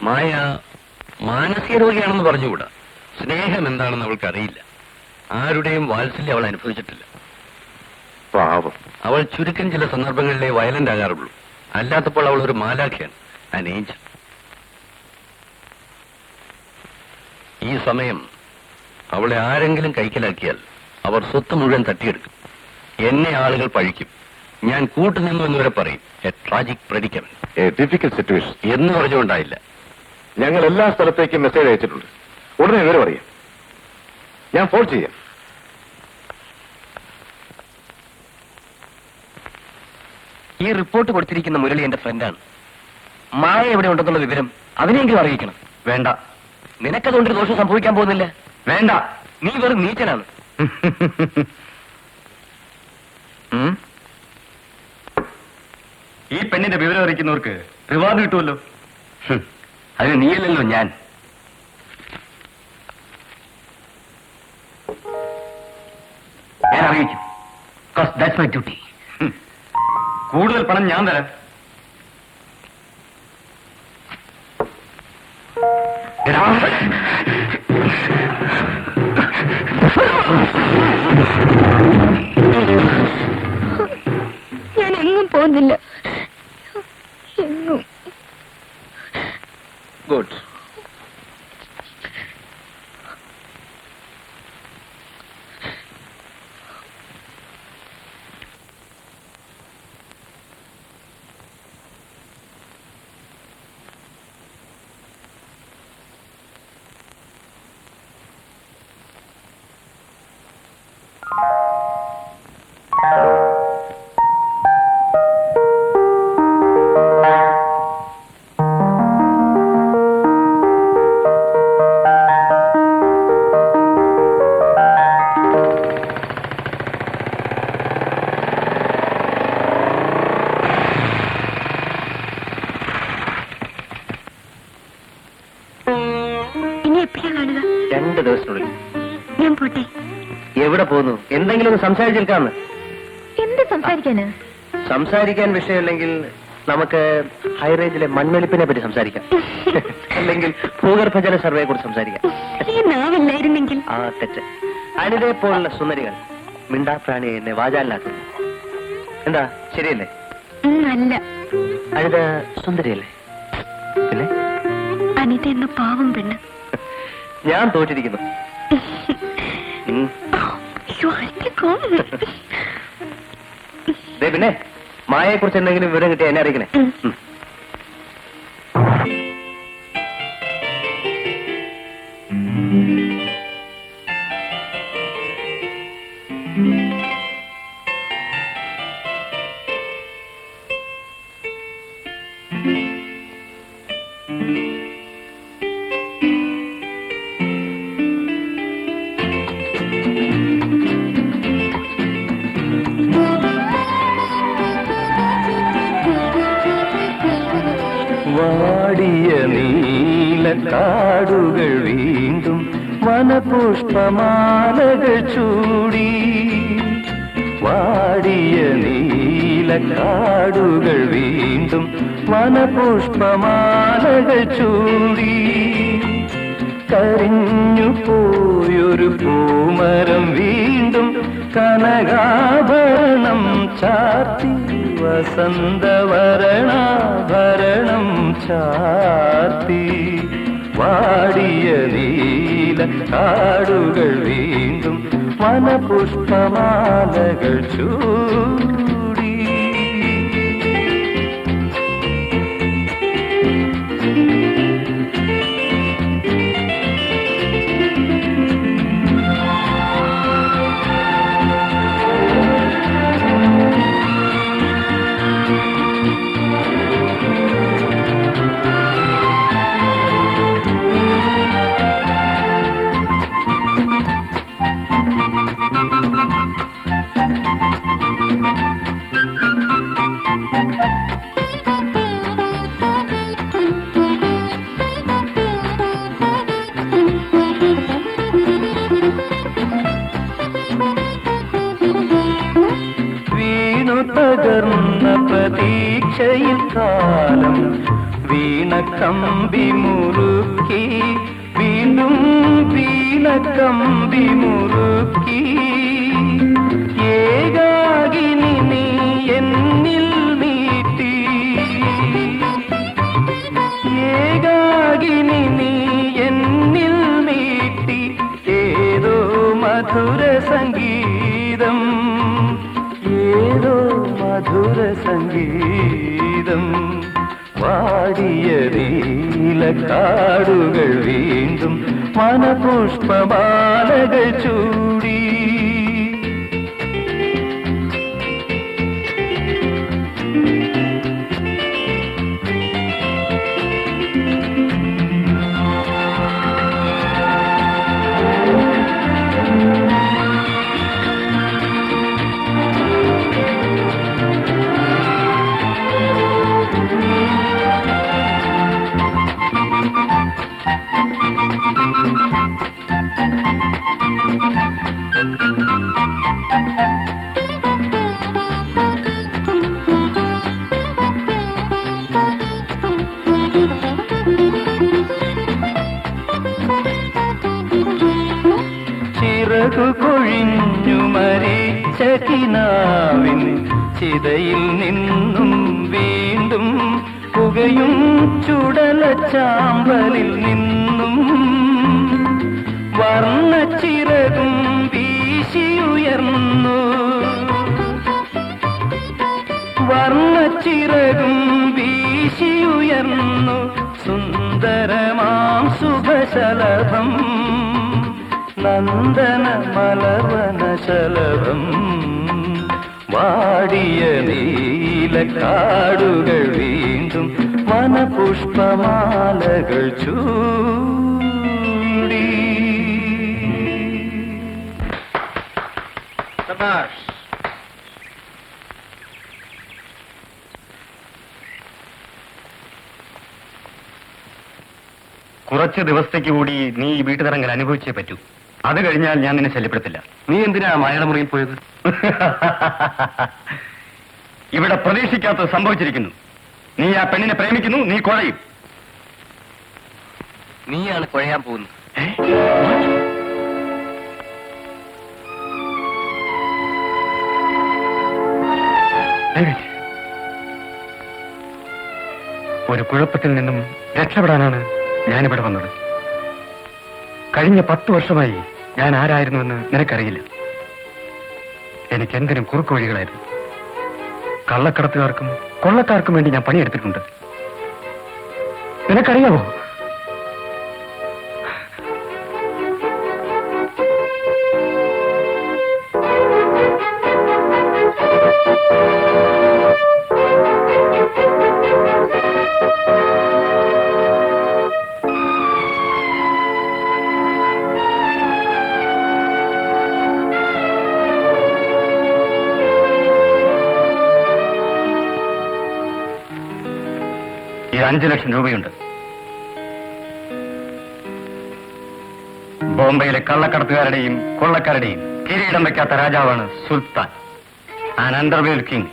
Speaker 4: മായ മാനസിക രോഗിയാണെന്ന് പറഞ്ഞുകൂടാ. സ്നേഹം എന്താണെന്ന് അവൾക്ക് അറിയില്ല. ആരുടെയും വാത്സല്യം അവൾ അനുഭവിച്ചിട്ടില്ല.
Speaker 6: പാവം.
Speaker 4: അവൾ ചുരുക്കം ചില സന്ദർഭങ്ങളിലെ വയലന്റ് ആകാറുള്ളൂ. അല്ലാത്തപ്പോൾ അവൾ ഒരു മാലാഖയാണ്, an angel. ഈ സമയം അവളെ ആരെങ്കിലും കൈക്കലാക്കിയാൽ അവർ സ്വത്ത് മുഴുവൻ തട്ടിയെടുക്കും. എന്നെ ആളുകൾ പഴിക്കും. ഞാൻ കൂട്ടുനിന്നു എന്നുവരെ പറയും. A tragic predicament.
Speaker 6: A difficult situation
Speaker 4: എന്ന് പറഞ്ഞുകൊണ്ടായില്ല.
Speaker 6: ഞങ്ങൾ എല്ലാ സ്ഥലത്തേക്കും മെസ്സേജ് അയച്ചിട്ടുണ്ട്. ഉടനെ വിവരം അറിയാം. ഞാൻ ഫോൺ ചെയ്യാം.
Speaker 2: ഈ റിപ്പോർട്ട് കൊടുത്തിരിക്കുന്ന മുരളി എന്റെ ഫ്രണ്ടാണ്. മായ എവിടെ ഉണ്ടെന്നുള്ള വിവരം അവനെങ്കിലും അറിയിക്കണം.
Speaker 5: വേണ്ട.
Speaker 2: നിനക്കതുകൊണ്ടൊരു ദോഷം സംഭവിക്കാൻ പോകുന്നില്ല.
Speaker 5: വേണ്ട.
Speaker 2: നീ വെറും നീച്ചനാണ്.
Speaker 5: ഈ പെണ്ണിന്റെ വിവരം അറിയിക്കുന്നവർക്ക് റിവാർഡ് കിട്ടുമല്ലോ.
Speaker 2: അതിന് നീയല്ലല്ലോ ഞാൻ. ഞാൻ അറിയിക്കും. That's my duty.
Speaker 5: കൂടുതൽ പണം ഞാൻ തരാം.
Speaker 3: ഞാൻ എങ്ങും പോകുന്നില്ല. എങ്ങും.
Speaker 2: ഗുഡ്.
Speaker 3: ഇനി എപ്പോഴാ കാണുക?
Speaker 2: 2 ദിവസത്തിനുള്ളിൽ.
Speaker 3: ഞാൻ പോട്ടെ.
Speaker 2: എവിടെ പോകുന്നു? എന്തെങ്കിലും ഒന്ന് സംസാരിച്ചെടുക്കാമെന്ന്.
Speaker 3: എന്ത് സംസാരിക്കാന്?
Speaker 2: സംസാരിക്കാൻ വിഷയമില്ലെങ്കിൽ നമുക്ക് ഹൈറേഞ്ചിലെ മണ്ണൊലിപ്പിനെ പറ്റി സംസാരിക്കാം. അല്ലെങ്കിൽ ഭൂഗർഭജല സർവേയെ കുറിച്ച് സംസാരിക്കാം.
Speaker 3: ഈ നാവില്ലായിരുന്നെങ്കിൽ.
Speaker 2: ആ തെറ്റ്. അനിതയെ പോലുള്ള സുന്ദരികൾ മിണ്ടാപ്രാണിയെ എന്നെ വാചാലിലാക്കുന്നു. എന്താ ശരിയല്ലേ?
Speaker 3: അല്ല.
Speaker 2: അനിത സുന്ദരിയല്ലേ? പിന്നെ
Speaker 3: അനിത എന്ന പാവം പെണ്ണ്.
Speaker 2: ഞാൻ തോറ്റിരിക്കുന്നു. പിന്നെ മായയെ കുറിച്ച് എന്തെങ്കിലും വിവരം കിട്ടിയ എന്നെ അറിയിക്കണേ.
Speaker 7: വാടിയ നീലക്കാടുകൾ വീണ്ടും വനപുഷ്പമാലകൾ ചൂടി. വാടിയ നീലക്കാടുകൾ വീണ്ടും വനപുഷ്പമാലകൾ ചൂടി. കരിഞ്ഞു പോയൊരു പൂമരം വീണ്ടും കനകാഭരണം ചാർത്തി. വസന്തവരണാഭരണം ചാർത്തി. വാടിയ നീല കാടുകൾ വീണ്ടും വനപുഷ്പമാലകൾ ചൂടി. പകർന്ന പ്രതീക്ഷയിൽ കാലം വീണ കമ്പി മുറുക്കി വീണ്ടും വീണ കമ്പി മുറുക്കി ഏകാകിനി നീ എന്നിൽ നീട്ടി ഏകാകിനി നീ എന്നിൽ നീട്ടി ഏതോ മധുര സംഗീതം ഏതോ മധുര സംഗീതം വാടിയ നീലക്കാടുകൾ വീണ്ടും മനപുഷ്പമാലകൾ ചൂടി ചിറകു കൊഴിഞ്ഞു മരിച്ച കിനാവിൻ ചിതയിൽ നിന്നും വീണ്ടും പുകയും ചുടലച്ചാമ്പലിൽ നിന്നും വർണ്ണച്ചിറകും വീശിയുയർന്നു വർണ്ണച്ചിറകും വീശിയുയർന്നു സുന്ദരമാം ശുഭശലഭം നന്ദന മലവനശലഭം വാടിയ നീലക്കാടുകൾ വീണ്ടും മനപുഷ്പമാലകൾ ചൂടി.
Speaker 5: കുറച്ച് ദിവസത്തേക്ക് കൂടി നീ ഈ വീട്ടുതരങ്ങൾ അനുഭവിച്ചേ പറ്റൂ. അത് കഴിഞ്ഞാൽ ഞാൻ നിന്നെ ശല്യപ്പെടുത്തില്ല.
Speaker 4: നീ എന്തിനാ മായയുടെ മുറിയിൽ പോയത്?
Speaker 5: ഇവിടെ പ്രതീക്ഷിക്കാത്തത് സംഭവിച്ചിരിക്കുന്നു. നീ ആ പെണ്ണിനെ പ്രേമിക്കുന്നു, നീ കുഴയും.
Speaker 4: നീയാണ് കുഴയാൻ പോകുന്നത്.
Speaker 5: ഒരു കുഴപ്പത്തിൽ നിന്നും രക്ഷപ്പെടാനാണ് ഞാനിവിടെ വന്നത്. കഴിഞ്ഞ 10 വർഷമായി ഞാൻ ആരായിരുന്നുവെന്ന് നിനക്കറിയില്ല. എനിക്കെന്തിനും കുറുക്കു വഴികളായിരുന്നു. കള്ളക്കടത്തുകാർക്കും കൊള്ളക്കാർക്കും വേണ്ടി ഞാൻ പണിയെടുത്തിട്ടുണ്ട്. നിനക്കറിയാമോ? ഈ 5 ലക്ഷം രൂപയുണ്ട്. ബോംബെയിലെ കള്ളക്കടത്തുകാരുടെയും കൊള്ളക്കാരുടെയും കിരീടം വയ്ക്കാത്ത രാജാവാണ് സുൽത്താൻ, ആൻ അണ്ടർവേൾഡ് കിങ്.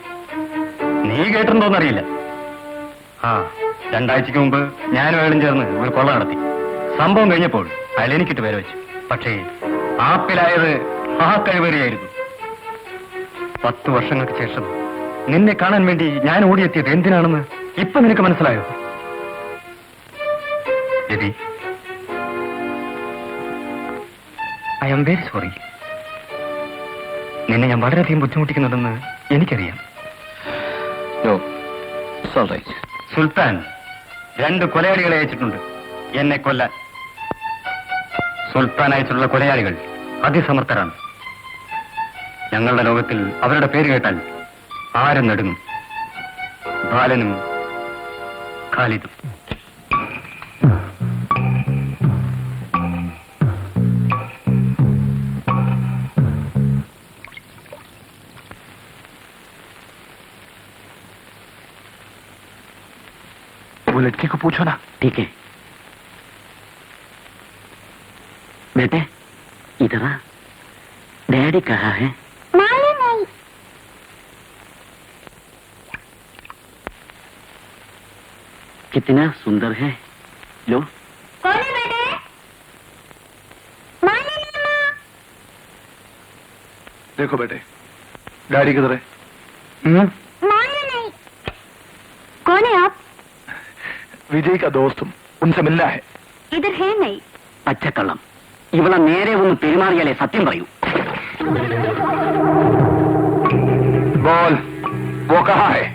Speaker 5: നീ കേട്ടിട്ടുണ്ടോന്നറിയില്ല. 2 ആഴ്ചക്ക് മുമ്പ് ഞാനും അയാളും ചേർന്ന് ഒരു കൊള്ള നടത്തി. സംഭവം കഴിഞ്ഞപ്പോൾ അയാൾ എനിക്കിട്ട് പേര് വെച്ചു. പക്ഷേ ആപ്പിലായത് ആ കഴിവേറിയായിരുന്നു. 10 വർഷങ്ങൾക്ക് ശേഷം നിന്നെ കാണാൻ വേണ്ടി ഞാൻ ഓടിയെത്തിയത് എന്തിനാണെന്ന് ഇപ്പൊ നിനക്ക് മനസ്സിലായോ? Ravi, I am very sorry. നിന്നെ ഞാൻ വളരെയധികം ബുദ്ധിമുട്ടിക്കുന്നുണ്ടെന്ന് എനിക്കറിയാം. സുൽത്താൻ 2 കൊലയാളികളെ അയച്ചിട്ടുണ്ട് എന്നെ കൊല്ലാൻ. സുൽത്താൻ അയച്ചിട്ടുള്ള കൊലയാളികൾ അതിസമർത്ഥരാണ്. ഞങ്ങളുടെ ലോകത്തിൽ അവരുടെ പേര് കേട്ടാൽ ആരും നടുങ്ങും. ബാലനും ഖാലിദും.
Speaker 1: वो लड़की को पूछो ना. ठीक है बेटे, इधर आ. डैडी कहाँ है?
Speaker 3: मालूम नहीं.
Speaker 1: कितना सुंदर है लो
Speaker 3: कौन है बेटे? मालिनी अम्मा।
Speaker 6: देखो बेटे, गाड़ी किधर है?
Speaker 3: मालूम नहीं। कौन है आप?
Speaker 6: विजय का दोस्त हूँ, उनसे मिलना है.
Speaker 3: इधर है नहीं.
Speaker 1: പച്ചക്കള്ളം ഇവളെ നേരെ ഒന്ന് പെരുമാറിയാലേ സത്യം പറയൂ.
Speaker 6: बोल, वो कहाँ है?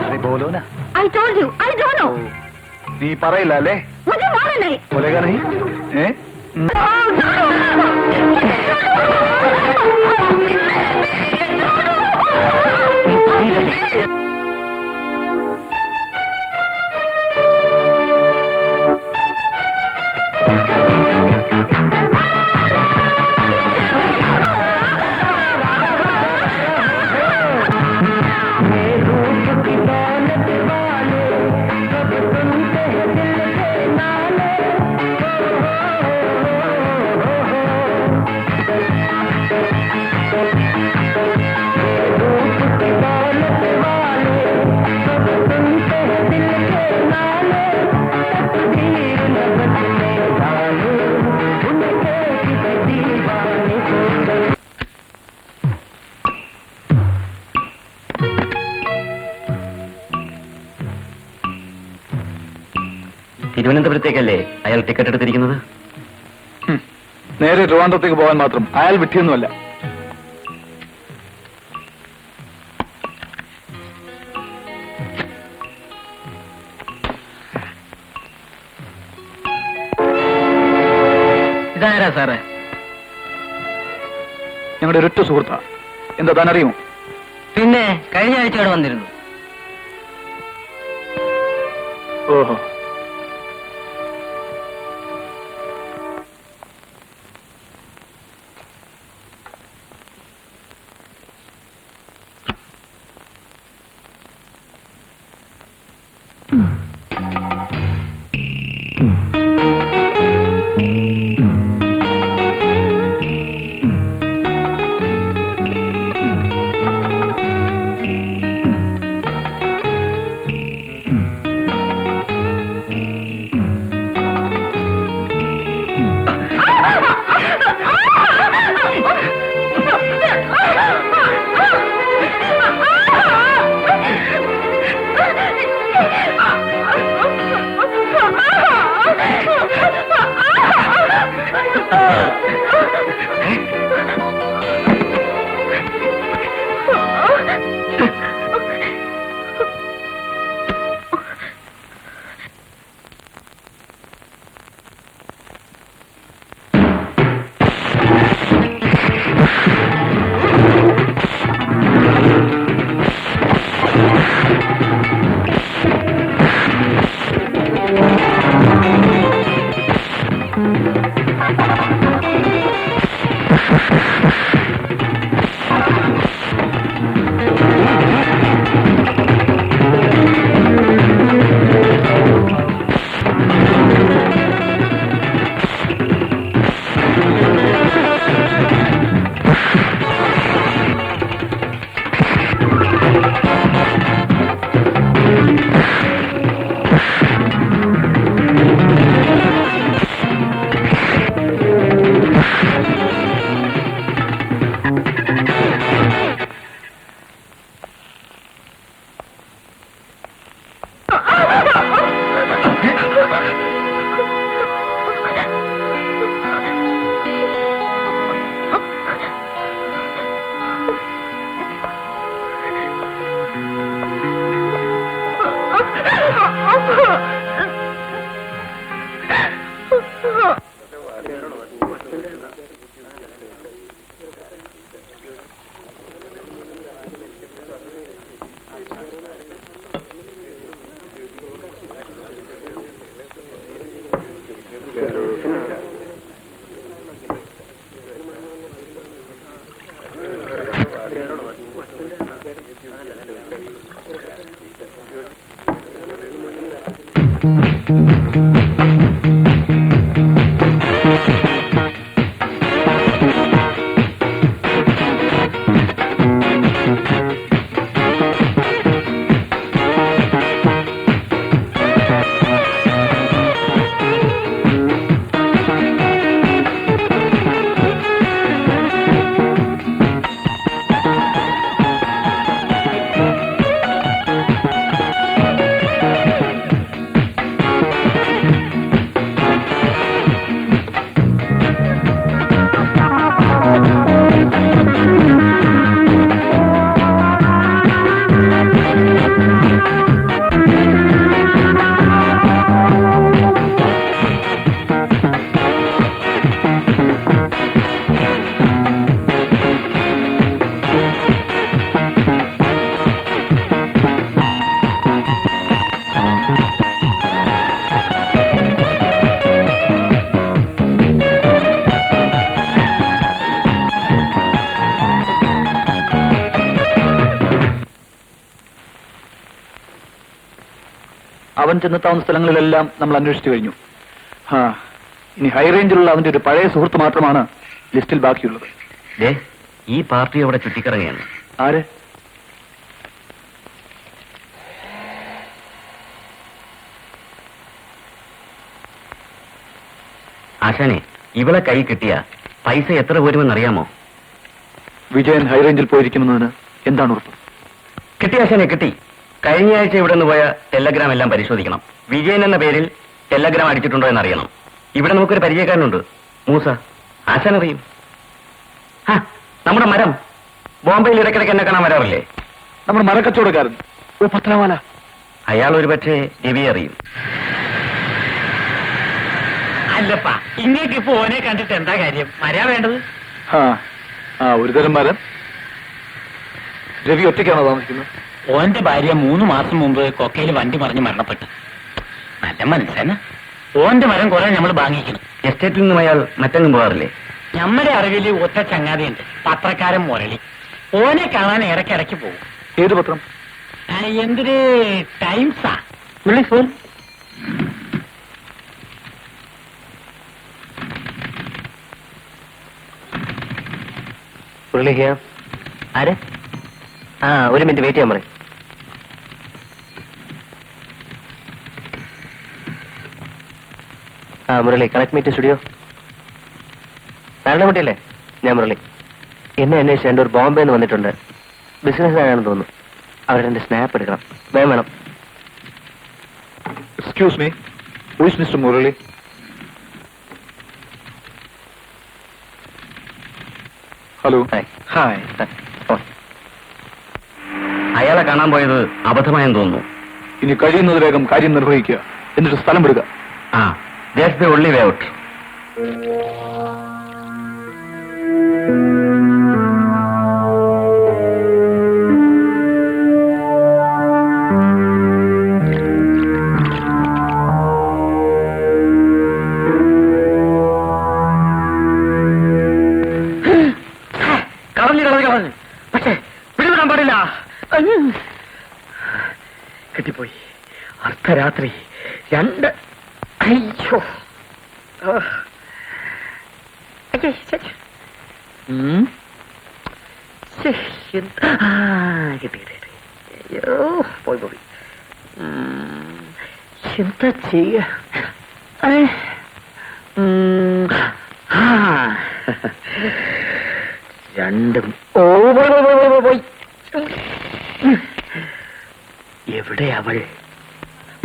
Speaker 6: अरे बोलो ना.
Speaker 3: I told you, I don't know.
Speaker 6: നീ പറയില്ല അല്ലേ?
Speaker 3: मुझे मालूम नहीं.
Speaker 6: बोलेगा नहीं?
Speaker 1: തിരുവനന്തപുരത്തേക്കല്ലേ അയാൾ ടിക്കറ്റ് എടുത്തിരിക്കുന്നത്?
Speaker 6: നേരെ ട്രിവാൻഡ്രത്തേക്ക് പോകാൻ മാത്രം. അയാൾ വിട്ടിയൊന്നുമല്ല.
Speaker 1: ഇതാരാ സാറേ?
Speaker 6: ഞങ്ങളുടെ ഒരൊറ്റ സുഹൃത്താ. എന്താ താൻ അറിയുമോ?
Speaker 1: പിന്നെ കഴിഞ്ഞ ആഴ്ച ഇവിടെ വന്നിരുന്നു.
Speaker 6: ഓഹോ.
Speaker 8: അവൻ ചെന്നെത്താവുന്ന സ്ഥലങ്ങളിലെല്ലാം നമ്മൾ അന്വേഷിച്ചു കഴിഞ്ഞു. ഇനി ഹൈ റേഞ്ചിലുള്ള അവന്റെ ഒരു പഴയ സുഹൃത്ത് മാത്രമാണ് ലിസ്റ്റിൽ ബാക്കിയുള്ളത്.
Speaker 4: ഈ പാർട്ടി അവിടെ ചുറ്റിക്കറങ്ങുകയാണ്.
Speaker 8: ആര്?
Speaker 4: ആശാനെ, ഇവളെ കൈ കിട്ടിയ പൈസ എത്ര വരുമെന്ന് അറിയാമോ?
Speaker 8: വിജയൻ ഹൈ റേഞ്ചിൽ പോയിരിക്കുന്നതിന് എന്താണ് ഉറപ്പ്?
Speaker 4: കിട്ടി ആശാനെ, കിട്ടി. കഴിഞ്ഞ ആഴ്ച ഇവിടെ നിന്ന് പോയ ടെലഗ്രാം എല്ലാം പരിശോധിക്കണം. വിജയൻ എന്ന പേരിൽ ടെലഗ്രാം അടിച്ചിട്ടുണ്ടോ എന്ന് അറിയണം. ഇവിടെ നമുക്കൊരു പരിചയക്കാരനുണ്ട്, മൂസ. ആശാൻ അറിയും. നമ്മുടെ മരം ബോംബെയിൽ ഇടയ്ക്കിടയ്ക്ക് എന്നെ കാണാൻ വരാറില്ലേ?
Speaker 8: നമ്മുടെ മരക്കച്ചവടക്കാരൻ. ഓ, പത്രവാല.
Speaker 4: അയാൾ ഒരു പക്ഷേ രവിയെ അറിയും.
Speaker 1: അല്ലപ്പാ, ഇങ്ങേക്ക് ഇപ്പൊ ഓനെ കണ്ടിട്ട് എന്താ കാര്യം? മരാ വേണ്ടത്?
Speaker 8: ഒരു തരം മരം. രവി ഒറ്റയ്ക്കാണോ താമസിക്കുന്നത്?
Speaker 1: ഓന്റെ ഭാര്യ 3 മാസം മുമ്പ് കൊക്കയിൽ വണ്ടി മറിഞ്ഞ് മരണപ്പെട്ടു. നല്ല മനസ്സേന. ഓന്റെ മരം കുറെ നമ്മൾ വാങ്ങിക്കണം.
Speaker 4: എസ്റ്റേറ്റിൽ നിന്നും അയാൾ മറ്റെങ്ങും പോകാറില്ലേ?
Speaker 1: നമ്മുടെ അറിവില് ഒറ്റ ചങ്ങാതിയുണ്ട്, പത്രക്കാരൻ മുരളി. ഓനെ കാണാൻ ഇടയ്ക്കിടയ്ക്ക് പോകും.
Speaker 8: ഏത് പത്രം?
Speaker 1: എന്തൊരു ടൈംസാ. മുരളി ഫോൺ.
Speaker 2: മുരളി ഹിയർ. ആര്? ഒരു മിനിറ്റ് വെയിറ്റ് ചെയ്യാൻ പറയും. Murali, connect meet studio. നാരായണകുട്ടിയല്ലേ? ഞാൻ മുരളി. എന്നെ അന്വേഷിച്ച് എൻ്റെ ഒരു ബോംബെന്ന് വന്നിട്ടുണ്ട്. ബിസിനസ്സാണെന്ന് തോന്നുന്നു. അവരുടെ എൻ്റെ സ്നാപ്പ് എടുക്കണം. വേണം.
Speaker 8: Excuse me, who is mister Murali? Hello.
Speaker 2: Hi.
Speaker 4: അയാളെ കാണാൻ പോയത് അബദ്ധമായെന്ന് തോന്നുന്നു.
Speaker 8: ഇനി കഴിയുന്നത് വേഗം കാര്യം നിർവഹിക്കുക, എന്നിട്ട് സ്ഥലം വിടുക.
Speaker 4: That's the only way out. കളഞ്ഞു. പക്ഷേ പിടിവിടാൻ പാടില്ല. കിട്ടിപ്പോയി. അർദ്ധരാത്രി 2. അയ്യോ. കിട്ടി. അയ്യോ, പോയി. എന്താ ചെയ്യ? രണ്ടും പോയി. എവിടെ അവൾ?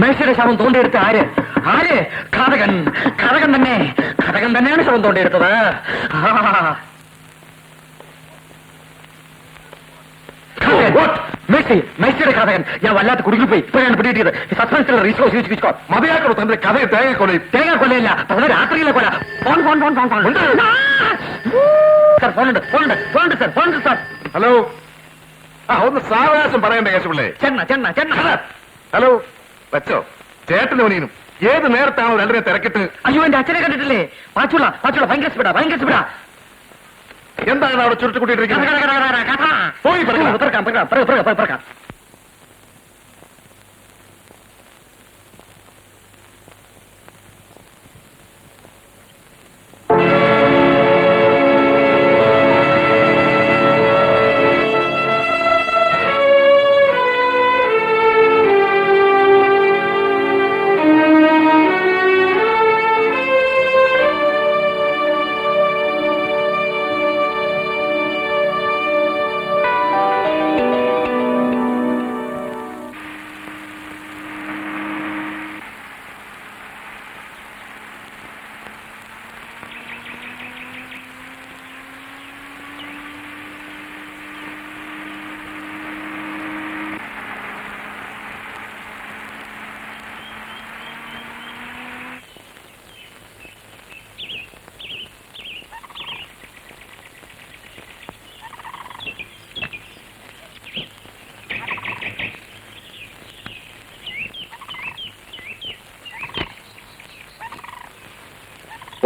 Speaker 4: മേശയുടെ ശവം തോണ്ടിയെടുത്ത ആര്? ഘാതകൻ തന്നെയാണ് ശവം തോണ്ടിയെടുത്തത്. മേശയുടെ ഘാതകൻ. ഞാൻ വല്ലാത്ത കുടുങ്ങിപ്പോയി. ഇപ്പോഴാണ് പിടികിട്ടിയത്. സസ്പെൻസിലുള്ള റീസോഴ്സ്
Speaker 6: മതിയാക്കണോ തന്റെ കഥയെ
Speaker 4: തേങ്ങാക്കൊലയില്ല, രാത്രിയിലെ കൊല. ഫോൺ സാർ, ഫോണുണ്ട് സാർ.
Speaker 6: ഹലോ. ഒന്ന് സാവകാശം പറയണ്ടേ കേശപിള്ളേ?
Speaker 4: ചെണ്ണ.
Speaker 6: ഹലോ, വെച്ചോ. ചേട്ടനും അനിയനും ഏത് നേരത്താണോ രണ്ടിനെ തിരക്കിട്ട്?
Speaker 4: അയ്യോ, എന്റെ അച്ഛനെ കണ്ടിട്ടില്ലേ? പാച്ചുള്ള ഭയങ്കര സ്പീഡാ.
Speaker 6: എന്താണ് അവിടെ ചുരുട്ടിക്കൂട്ടിയിട്ടിരിക്കുന്നത്?
Speaker 4: പോയി പറക്കാം.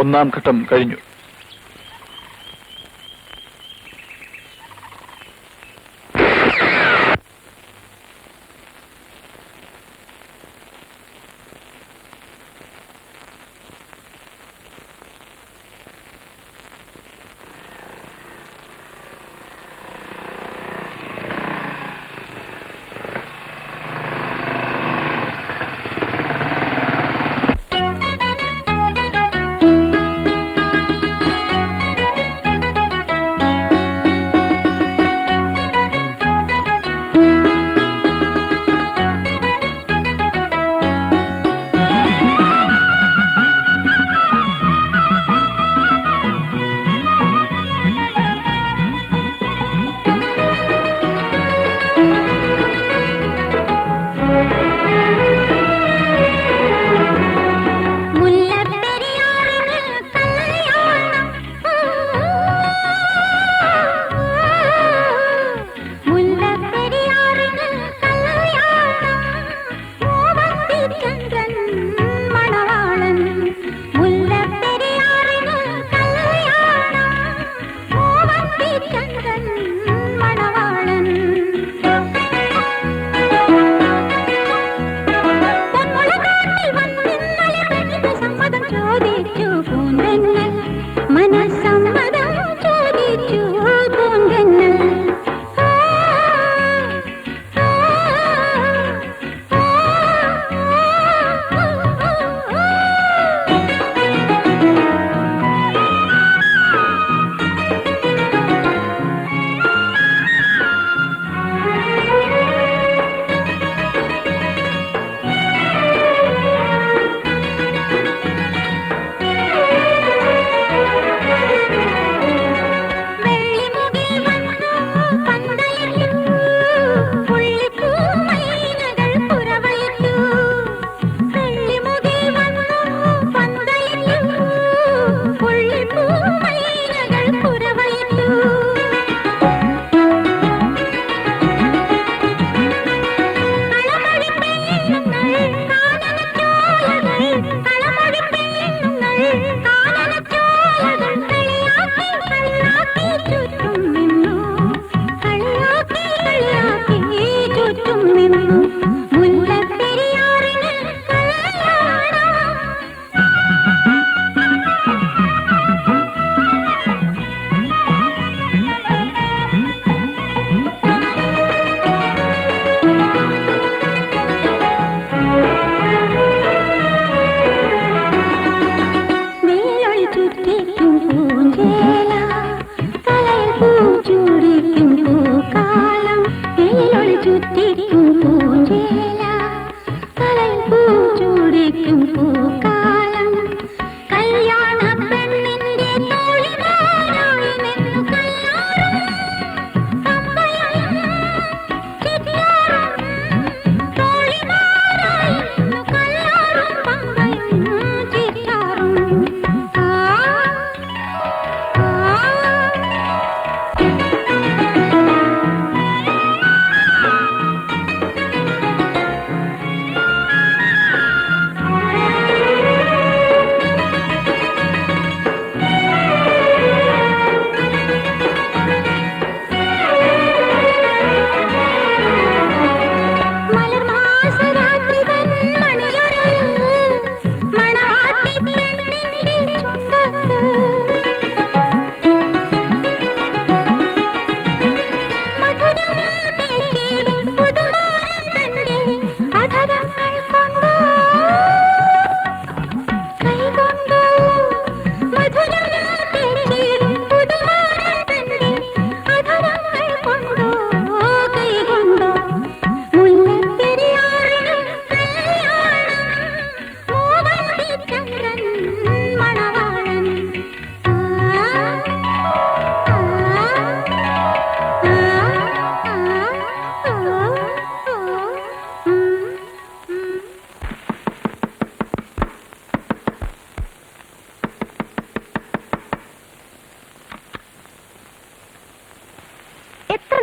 Speaker 8: ഒന്നാം ഘട്ടം കഴിഞ്ഞു.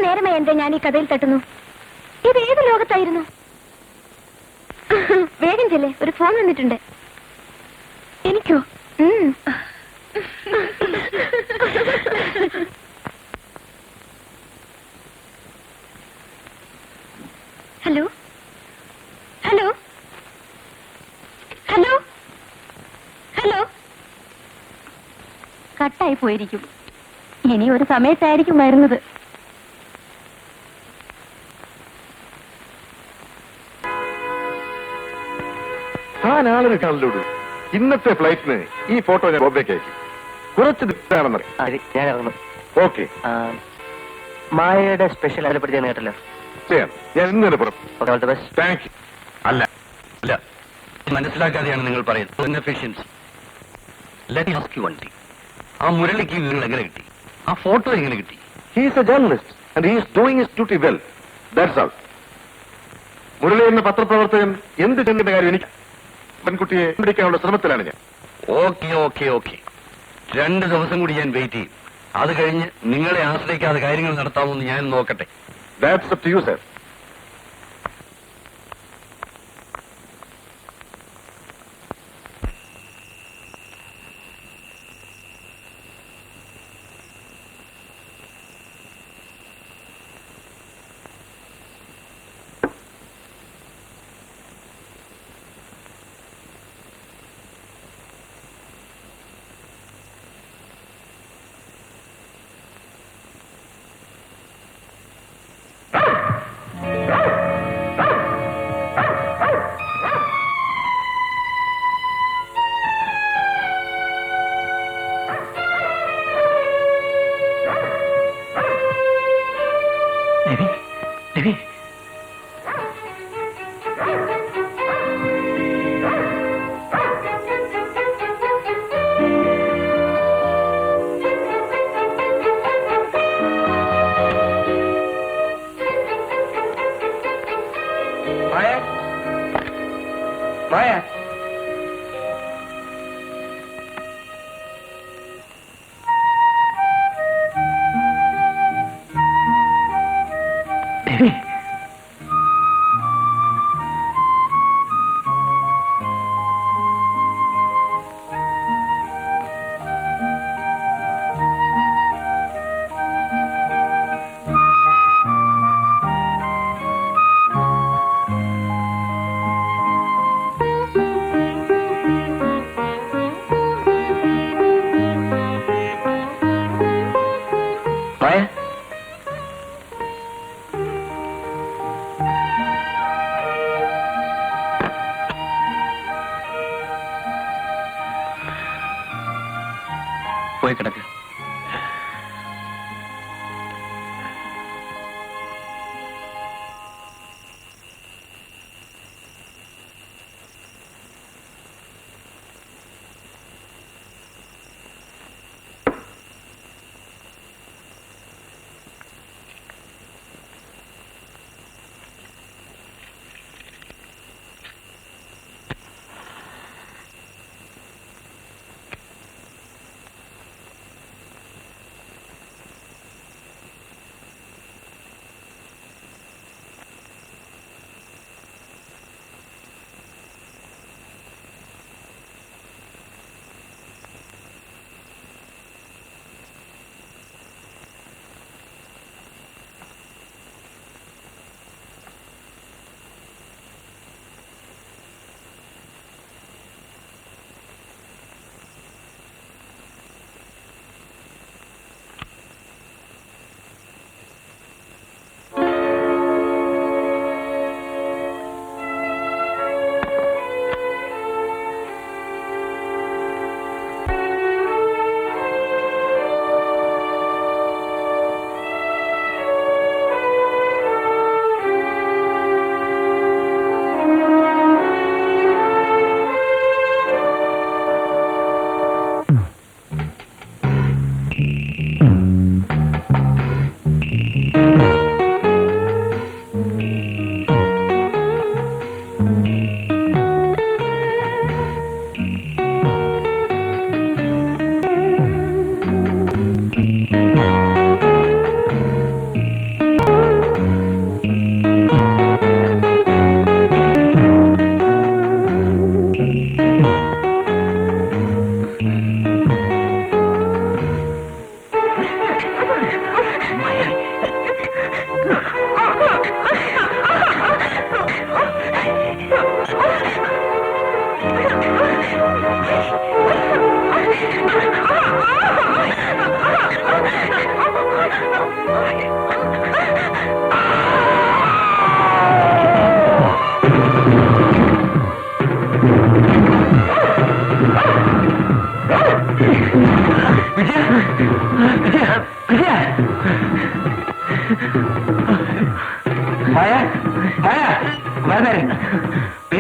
Speaker 3: നേരമായി എന്താ ഞാൻ ഈ കഥയിൽ തട്ടുന്നു? ഇത് ഏത് ലോകത്തായിരുന്നു? വേഗം ചെല്ലേ, ഒരു ഫോൺ വന്നിട്ടുണ്ട്. എനിക്കോ? Hello hello hello hello. കട്ടായി പോയിരിക്കും. ഇനി ഒരു സമയത്തായിരിക്കും വരുന്നത്.
Speaker 6: താൻ ആളിട്ടാണല്ലോ. ഇന്നത്തെ ഫ്ലൈറ്റിന് ഈ ഫോട്ടോ ഞാൻ ബോംബേക്ക് അയക്കും. കുറച്ച് ദിവസമാണെന്നറിയാം.
Speaker 2: ഞാൻ ഇറങ്ങുന്നു.
Speaker 6: ഓക്കെ,
Speaker 2: മായയുടെ സ്പെഷ്യൽ അതിനെപ്പറ്റി കേട്ടല്ലോ.
Speaker 6: ചെയ്യാം. ഞാൻ ഇന്ന് തന്നെ പുറത്തു.
Speaker 2: All the best.
Speaker 6: Thank you.
Speaker 4: അല്ല അല്ല, മനസ്സിലാക്കാതെയാണ് നിങ്ങൾ പറയുന്നത്. Inefficiency. Let me ask you one thing. ആ മുരളിക്ക് ഈ വിവരം എങ്ങനെ കിട്ടി? ആ ഫോട്ടോ എങ്ങനെ കിട്ടി?
Speaker 6: He is A journalist and he is doing his duty well. That's all. Murali എന്ന പത്രപ്രവർത്തകൻ എന്ത് ചെയ്യേണ്ട കാര്യം എനിക്ക്. പെൺകുട്ടിയെ പിടിക്കാനുള്ള ശ്രമത്തിലാണ് ഞാൻ.
Speaker 4: ഓക്കെ ഓക്കെ ഓക്കെ, 2 ദിവസം കൂടി ഞാൻ വെയിറ്റ് ചെയ്യും. അത് കഴിഞ്ഞ് നിങ്ങളെ ആശ്രയിക്കാതെ കാര്യങ്ങൾ നടത്താമെന്ന് ഞാൻ നോക്കട്ടെ.
Speaker 6: That's up to you sir.
Speaker 2: Maya, Maya.
Speaker 1: പോയി കിടക്ക്.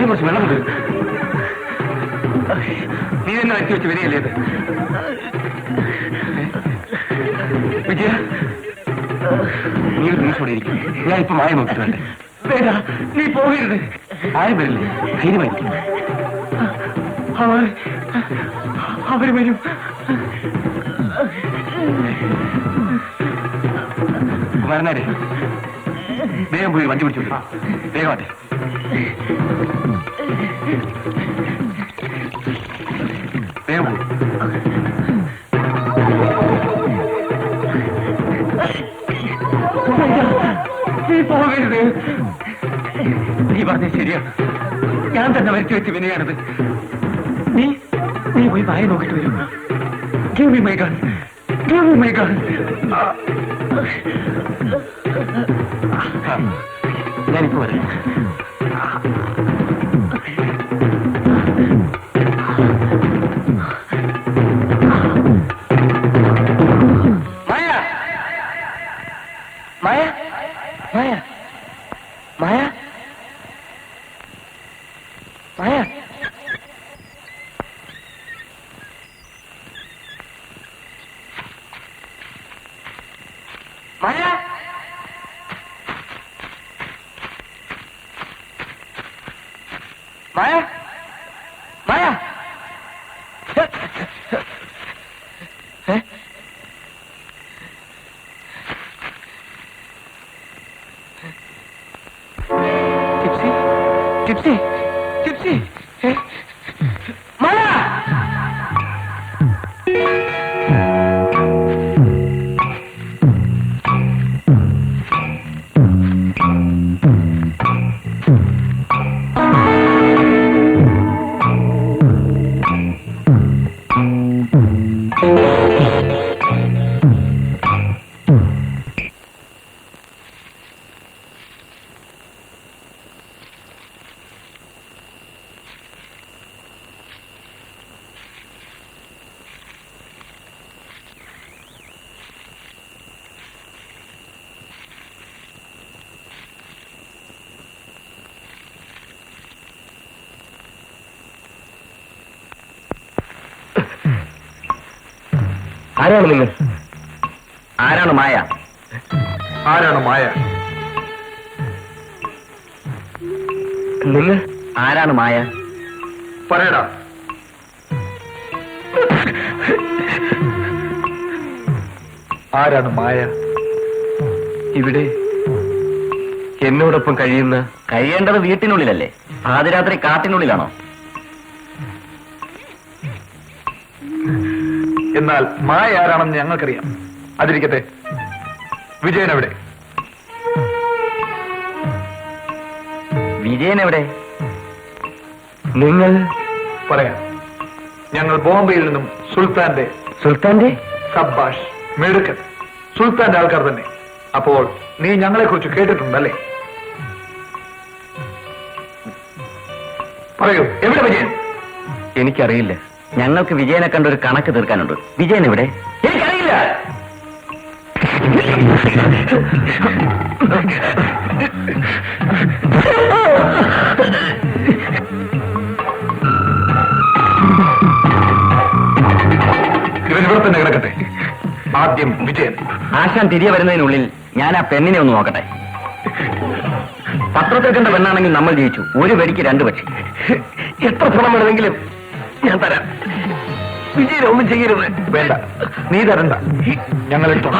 Speaker 2: കുറച്ച് വെള്ളം കൊണ്ട് നീ തന്നെ വെച്ച് വെച്ച് വരികയല്ലേ ഇത്? വിജയ, നീ ഒരു നിമിഷം കൂടെ ഇരിക്കും. ഞാൻ ഇപ്പൊ മായ നോക്കിട്ട് വേണ്ടേ? വേണ്ട, നീ പോകരുത്. ആരും വരില്ലേ? ധൈര്യമായിരിക്കും. അവര് വരും. കുമാരനാരെ, വേഗം പോയി വണ്ടി പിടിച്ചു. വേഗമാട്ടെ. വേഗം പോയി. നീ പോകരുത്. നീ പറഞ്ഞത് ശരിയാണ്. ഞാൻ തന്നെ വരച്ചു വെച്ച് വിനയാണത്. നീ പോയി വായ നോക്കിട്ട് വരും. Give me my gun. Give me my gun. ഞാനിപ്പോ വരാം. മായ, മായ, മായ, മായ, മായ. Maya! Maya! Maya! Eh? Gypsy? Gypsy? Gypsy? Eh? Maya! ആരാണ് നിങ്ങൾ? ആരാണ് മായ?
Speaker 6: ആരാണ് മായ?
Speaker 2: നിങ്ങൾ ആരാണ് മായ?
Speaker 6: പറയടാ. ആരാണ് മായ?
Speaker 2: ഇവിടെ എന്നോടൊപ്പം കഴിയേണ്ടത് വീട്ടിനുള്ളിലല്ലേ? പാതിരാത്രി കാട്ടിനുള്ളിലാണോ?
Speaker 6: എന്നാൽ മായ ആരാണെന്ന് ഞങ്ങൾക്കറിയാം. അതിരിക്കട്ടെ, വിജയൻ എവിടെ?
Speaker 2: വിജയൻ എവിടെ? നിങ്ങൾ
Speaker 6: പറയാം. ഞങ്ങൾ ബോംബെയിൽ നിന്നും സുൽത്താന്റെ സബ്ബാഷ്, മെടുക്കൻ, സുൽത്താന്റെ ആൾക്കാർ തന്നെ. അപ്പോൾ നീ ഞങ്ങളെ കുറിച്ച് കേട്ടിട്ടുണ്ടല്ലേ? പറയൂ, എവിടെ വിജയൻ?
Speaker 2: എനിക്കറിയില്ല. ഞങ്ങൾക്ക് വിജയനെ കണ്ടൊരു കണക്ക് തീർക്കാനുണ്ട്. വിജയൻ എവിടെ? എനിക്കറിയില്ല.
Speaker 6: ഇവനിവിടെ തന്നെ കിടക്കട്ടെ. ആദ്യം വിജയൻ.
Speaker 2: ആശാൻ തിരികെ വരുന്നതിനുള്ളിൽ ഞാൻ ആ പെണ്ണിനെ ഒന്ന് നോക്കട്ടെ. പത്രത്തിൽ കണ്ട പെണ്ണാണെങ്കിൽ നമ്മൾ ജയിച്ചു. ഒരു വെടിക്ക് 2 പക്ഷി. എത്ര പണം വേണമെങ്കിലും ഞാൻ തരാം. വിജയനെ ഒന്നും ചെയ്യരുത്.
Speaker 6: വേണ്ട, നീ തരണ്ട, ഞങ്ങൾ എടുത്തോ.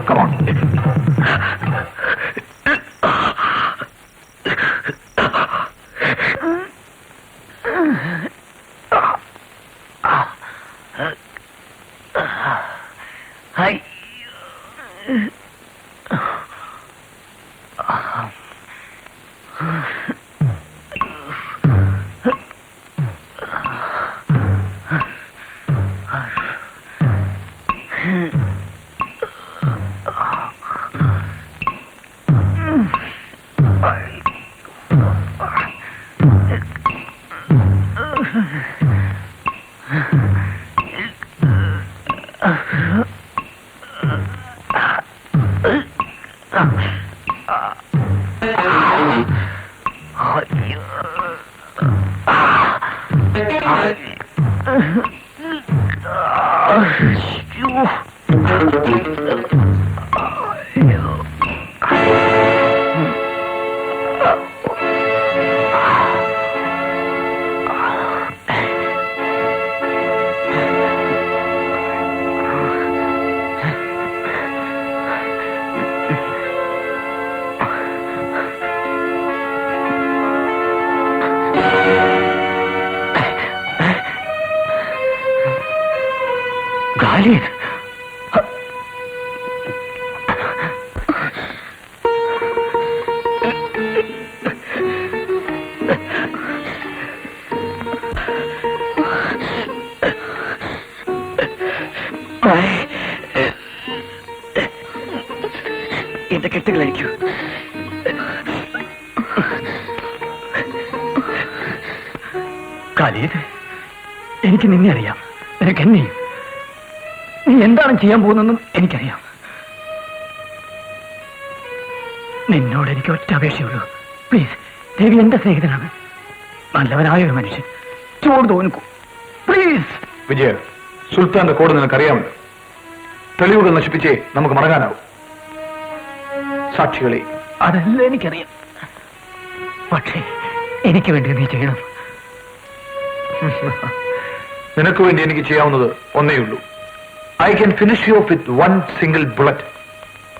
Speaker 6: Come on.
Speaker 2: ഹായ്.
Speaker 8: ഖാലിദ്, എന്റെ കെട്ടുകളായിരിക്കൂ. ഖാലിദ്, എനിക്ക് നിന്നെ അറിയാം, നിനക്ക് എന്നെയും. നീ എന്താണ് ചെയ്യാൻ പോകുന്നതെന്നും എനിക്കറിയാം. നിന്നോട് എനിക്ക് ഒറ്റ അപേക്ഷയുള്ളൂ. പ്ലീസ്, ദേവി എന്റെ സ്നേഹിതനാണ്, നല്ലവനായ ഒരു മനുഷ്യൻ. ചോട് തോന്നിക്കൂ പ്ലീസ്.
Speaker 9: വിജയ, സുൽത്താന്റെ കോഡ് നിനക്കറിയാമല്ലോ. തെളിവുകൾ നശിപ്പിച്ചേ നമുക്ക് മടങ്ങാനാവും. സാക്ഷികളെ,
Speaker 8: അതല്ല എനിക്കറിയാം, പക്ഷേ എനിക്ക് വേണ്ടി നീ ചെയ്യണം.
Speaker 9: നിനക്ക് വേണ്ടി എനിക്ക് ചെയ്യാവുന്നത് ഒന്നേയുള്ളൂ. I can finish you off with one single bullet.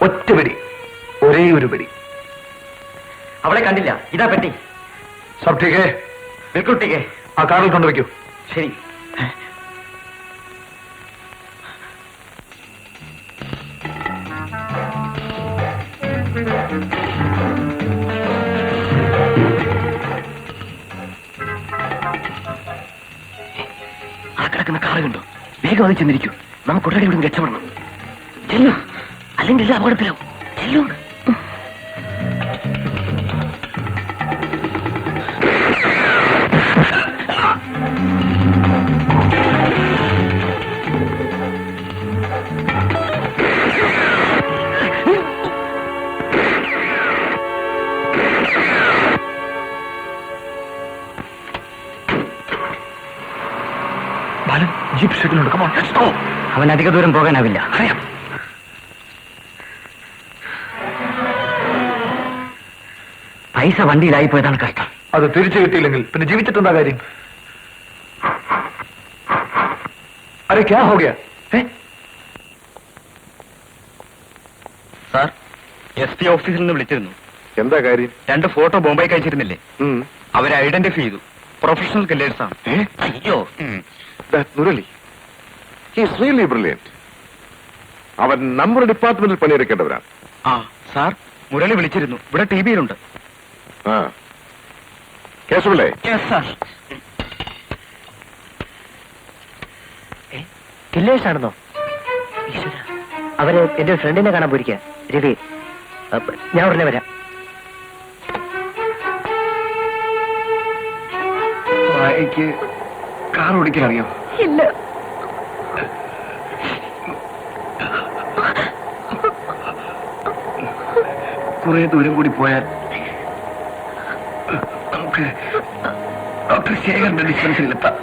Speaker 9: ഒറ്റ വെടി, ഒരേ ഒരു വെടി.
Speaker 1: അവളെ കണ്ടില്ല, ഇതാ പെട്ടി.
Speaker 9: സബ് ടീക്ക് ഹൈ?
Speaker 1: ബിൽക്കുൽ ടീക്ക് ഹൈ.
Speaker 9: ആ കാറിൽ കൊണ്ടുവയ്ക്കൂ.
Speaker 1: ശരി.
Speaker 8: ആ കിടക്കുന്ന കാറ് കണ്ടോ? വേഗം അത് ചെന്നിരിക്കൂ. നമുക്ക് ഉടനെ ഇവിടെ രക്ഷപ്പെടണം. ചെല്ലു, അല്ലെങ്കിൽ അപകടത്തിലാവും. ചെല്ലു. ബാലൻ, ജീപ്പ് ഷെഡിലുണ്ട്. Come on, let's go.
Speaker 1: അവൻ അധിക ദൂരം പോകാനാവില്ല.
Speaker 8: അറിയാം.
Speaker 1: പൈസ വണ്ടിയിലായി പോയതാണ് കഷ്ടം.
Speaker 9: അത് തിരിച്ചു കിട്ടിയില്ലെങ്കിൽ പിന്നെ ജീവിച്ചിട്ടെന്താ കാര്യം? അരെ ക്യാ ഹോ ഗയാ?
Speaker 5: സാർ, SP ഓഫീസിൽ നിന്ന് വിളിച്ചിരുന്നു.
Speaker 6: എന്താ കാര്യം?
Speaker 5: 2 ഫോട്ടോ ബോംബെക്ക് അയച്ചിരുന്നില്ലേ? അവരെ ഐഡന്റിഫൈ ചെയ്തു. പ്രൊഫഷണൽ കില്ലേഴ്സ് ആണ്.
Speaker 1: അയ്യോ,
Speaker 6: മുരളി, ഹീസ് റിയലി ബ്രില്യന്റ്. അവൻ നമ്മുടെ ഡിപ്പാർട്ട്മെന്റിൽ പണിയെടുക്കേണ്ടവരാണ്.
Speaker 5: ആ സാർ, മുരളി വിളിച്ചിരുന്നു. ഇവിടെ TVയിലുണ്ട്.
Speaker 6: ആ, കേശവല്ലേ?
Speaker 1: കില്ലേഴ്സ് ആണെന്നോ? അവര് എന്റെ ഫ്രണ്ടിനെ കാണാൻ പോയിരിക്കുക, രവി. ഞാൻ ഉടനെ വരാം.
Speaker 9: എനിക്ക് കാർ ഓടിക്കാൻ അറിയാം.
Speaker 3: ഇല്ല.
Speaker 9: കുറെ ദൂരം കൂടി പോയാൽ നമുക്ക് ഡോക്ടർ ശേഖരന്റെ ഡിസ്പെൻസറിയിലെത്താം.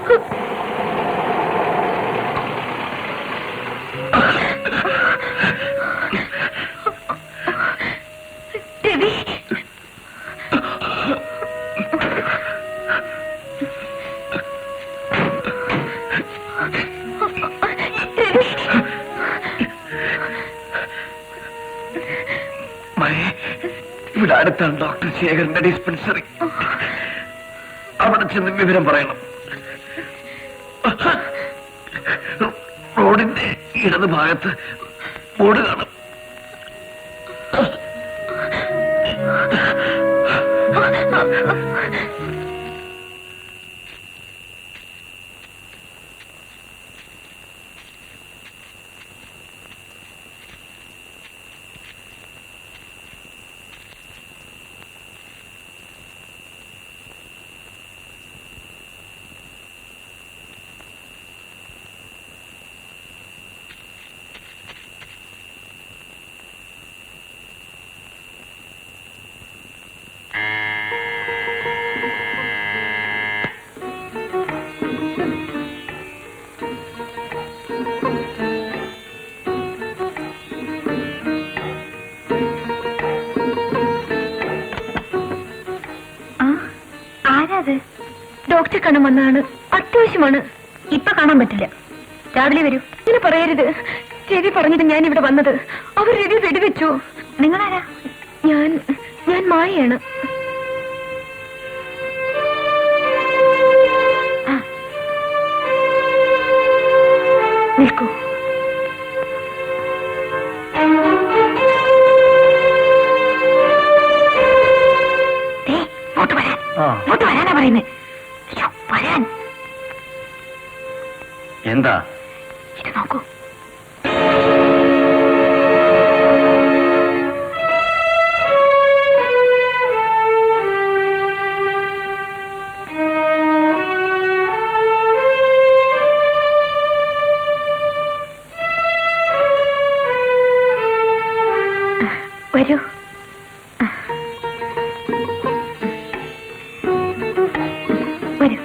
Speaker 9: ഇവിടെ അടുത്താണ് ഡോക്ടർ ശേഖരന്റെ ഡിസ്പെൻസറി. അവിടെ ചെന്ന് വിവരം പറയണം. റോഡിന്റെ ഇടത് ഭാഗത്ത് ബോർഡ് കാണും.
Speaker 3: കാണാൻ വന്നതാണ്. അത്യാവശ്യമാണ്. ഇപ്പൊ കാണാൻ പറ്റില്ല. രാവിലെ വരൂ. ഇങ്ങനെ പറയരുത്. രവി പറഞ്ഞിട്ട് ഞാൻ ഇവിടെ വന്നത്. അവർ രവി വെടിവെച്ചു. നിങ്ങളാരാ? ഞാൻ മായയാണ്. നിൽക്കൂ. വരാനാ പറയുന്നേ. വരാൻ.
Speaker 5: എന്താ
Speaker 3: ഇത് നോക്കൂ. വരൂ. വരൂ.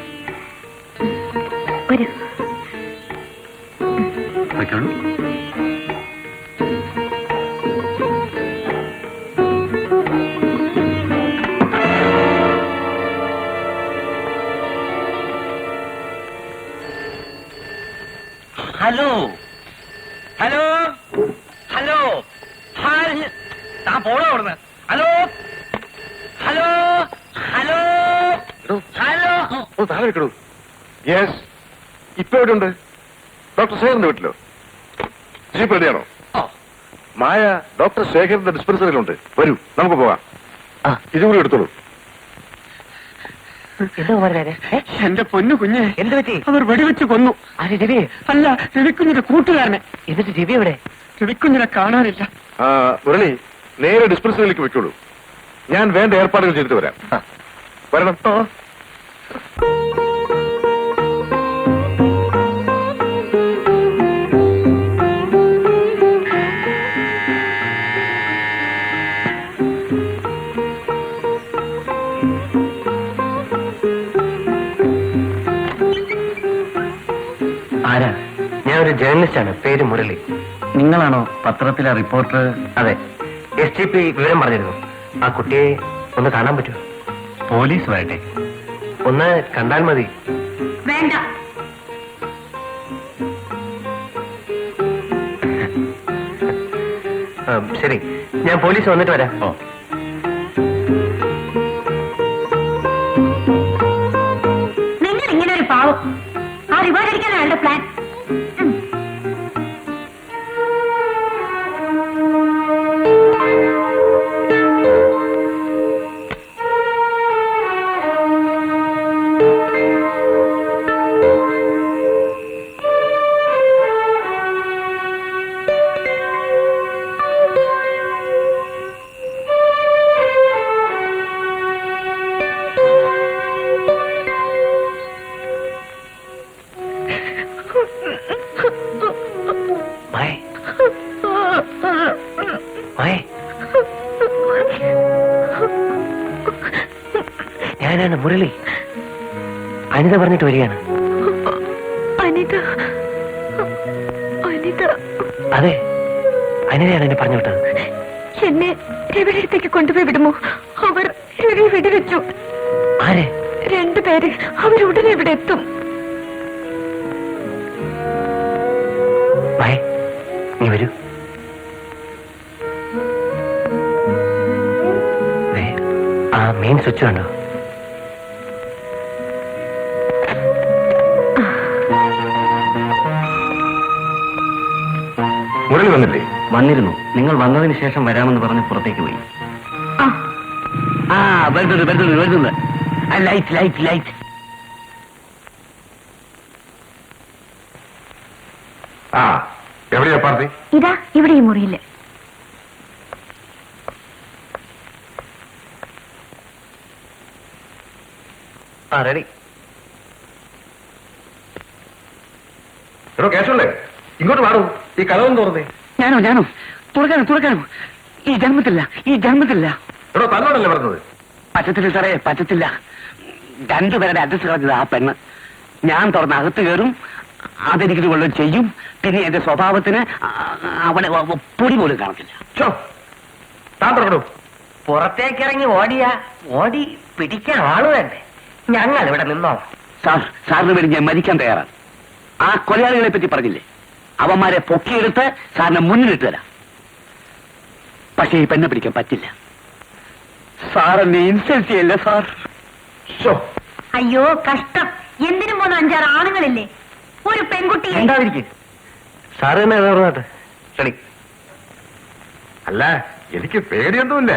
Speaker 3: വരൂ.
Speaker 5: വയ്ക്കുള്ളൂ.
Speaker 1: ഹലോ ഹലോ ഹലോ താൻ പോണോ അവിടുന്ന്? Hello hello hello hello.
Speaker 6: താഴെ വെക്കണു. യെസ്, ഇപ്പൊ എവിടെയുണ്ട്? ഡോക്ടർ ശേഖരന്റെ വീട്ടിലോ? ജീപ്പ് റെഡിയാണോ? മായ ഡോക്ടർ ശേഖരന്റെ ഡിസ്പെൻസറിയിലുണ്ട്. വരൂ, നമുക്ക് പോകാം. ഇതുകൂടി എടുത്തോളൂ.
Speaker 8: എന്റെ പൊന്നു കുഞ്ഞെ,
Speaker 2: എന്ത് പറ്റി?
Speaker 8: അവർ വെടിവെച്ച് കൊന്നു.
Speaker 2: ആര്? രവി?
Speaker 8: അല്ല, രവിക്കുഞ്ഞിന്റെ കൂട്ടുകാരനെ.
Speaker 2: എന്നിട്ട് രവി എവിടെ?
Speaker 8: രവിക്കുഞ്ഞിനെ കാണാനില്ല.
Speaker 6: മുരളി, നേരെ ഡിസ്പെൻസറിയിലേക്ക് വെക്കോളൂ. ഞാൻ വേണ്ട ഏർപ്പാടുകൾ ചെയ്തിട്ട് വരാം. വരണം.
Speaker 2: ആരാ? ഞാൻ ഒരു ജേർണലിസ്റ്റാണ്. പേര് മുരളി.
Speaker 1: നിങ്ങളാണോ പത്രത്തിലെ റിപ്പോർട്ടർ?
Speaker 2: അതെ. STP വിവരം പറഞ്ഞിരുന്നു. ആ കുട്ടിയെ ഒന്ന് കാണാൻ പറ്റുമോ?
Speaker 5: പോലീസ് വരട്ടെ.
Speaker 2: ഒന്ന് കണ്ടാൽ മതി.
Speaker 3: വേണ്ട.
Speaker 2: ശരി, ഞാൻ പോലീസ് വന്നിട്ട് വരാം.
Speaker 3: നിങ്ങൾ ഇങ്ങനെ ഒരു പാവം. ആ റിവാർഡ് അടിക്കാനാണ് എന്റെ പ്ലാൻ.
Speaker 2: ഞാനാണ് മുരളി. അനിത പറഞ്ഞിട്ട് വരികയാണ്.
Speaker 3: അനിത? അനിത?
Speaker 2: അതെ, അനിതയാണ് എന്നെ പറഞ്ഞു വിട്ടത്.
Speaker 3: എന്നെ രവിയുടെ അടുത്തേക്ക് കൊണ്ടുപോയി വിടുമോ? അവർ രവി വെടിവെച്ചു.
Speaker 2: ആരെ?
Speaker 3: 2 പേര്. അവരുടനെ ഇവിടെ എത്തും.
Speaker 2: നീ വരൂ. ആ മെയിൻ സ്വിച്ച് കണ്ടോ?
Speaker 6: മുരളി വന്നില്ലേ?
Speaker 1: വന്നിരുന്നു. നിങ്ങൾ വന്നതിന് ശേഷം വരാമെന്ന് പറഞ്ഞ് പുറത്തേക്ക് പോയി. വരുന്നത്. Light light light.
Speaker 6: എവിടെയാ പാർട്ടി?
Speaker 3: ഇതാ ഇവിടെ ഈ മുറിയില്.
Speaker 2: റെഡി.
Speaker 6: എടോ കേശവല്ലേ, ഇങ്ങോട്ട് പാടൂ. ഈ കഥവും തോന്നുന്നേ.
Speaker 8: ഞാനോ തുറക്കാനോ? ഈ ജന്മത്തില്ല.
Speaker 6: എടോ തന്നോടല്ലേ പറഞ്ഞത്?
Speaker 8: പറ്റത്തില്ല സാറേ, പറ്റത്തില്ല. 2 പേരുടെ അഡ്രസ് കളഞ്ഞത് ആ പെണ്ണ്. ഞാൻ തുറന്ന് അകത്ത് കയറും, അതെനിക്ക് കൊള്ളു ചെയ്യും. പിന്നെ എന്റെ സ്വഭാവത്തിന് അവിടെ പൊടി പോലും കാണത്തില്ല.
Speaker 6: താൻ തുറക്കണോ?
Speaker 2: പുറത്തേക്കിറങ്ങി ഓടി പിടിക്കാൻ ആള് വേണ്ടേ? ഞങ്ങൾ ഇവിടെ നിന്നോ.
Speaker 8: സാറിന് വേണ്ടി ഞാൻ മരിക്കാൻ തയ്യാറാണ്. ആ കൊലയാളികളെ പറ്റി പറഞ്ഞില്ലേ, അവന്മാരെ പൊക്കിയെടുത്ത് സാറിന് മുന്നിലിട്ട് തരാം. പക്ഷേ ഈ പെണ്ണെ പിടിക്കാൻ പറ്റില്ല. സാറെന്നെ ഇൻസൾട്ട് ചെയ്യല്ല സാർ.
Speaker 3: അയ്യോ കഷ്ടം. എന്തിനും പോന്ന 5-6 ആണുങ്ങളില്ലേ, ഒരു പെൺകുട്ടി.
Speaker 2: എന്തായിരിക്കും സാറ് തന്നെ പറഞ്ഞാട്ടെ. ക്ഷണി.
Speaker 6: അല്ല, എനിക്ക് പേടിയൊന്നുമില്ല.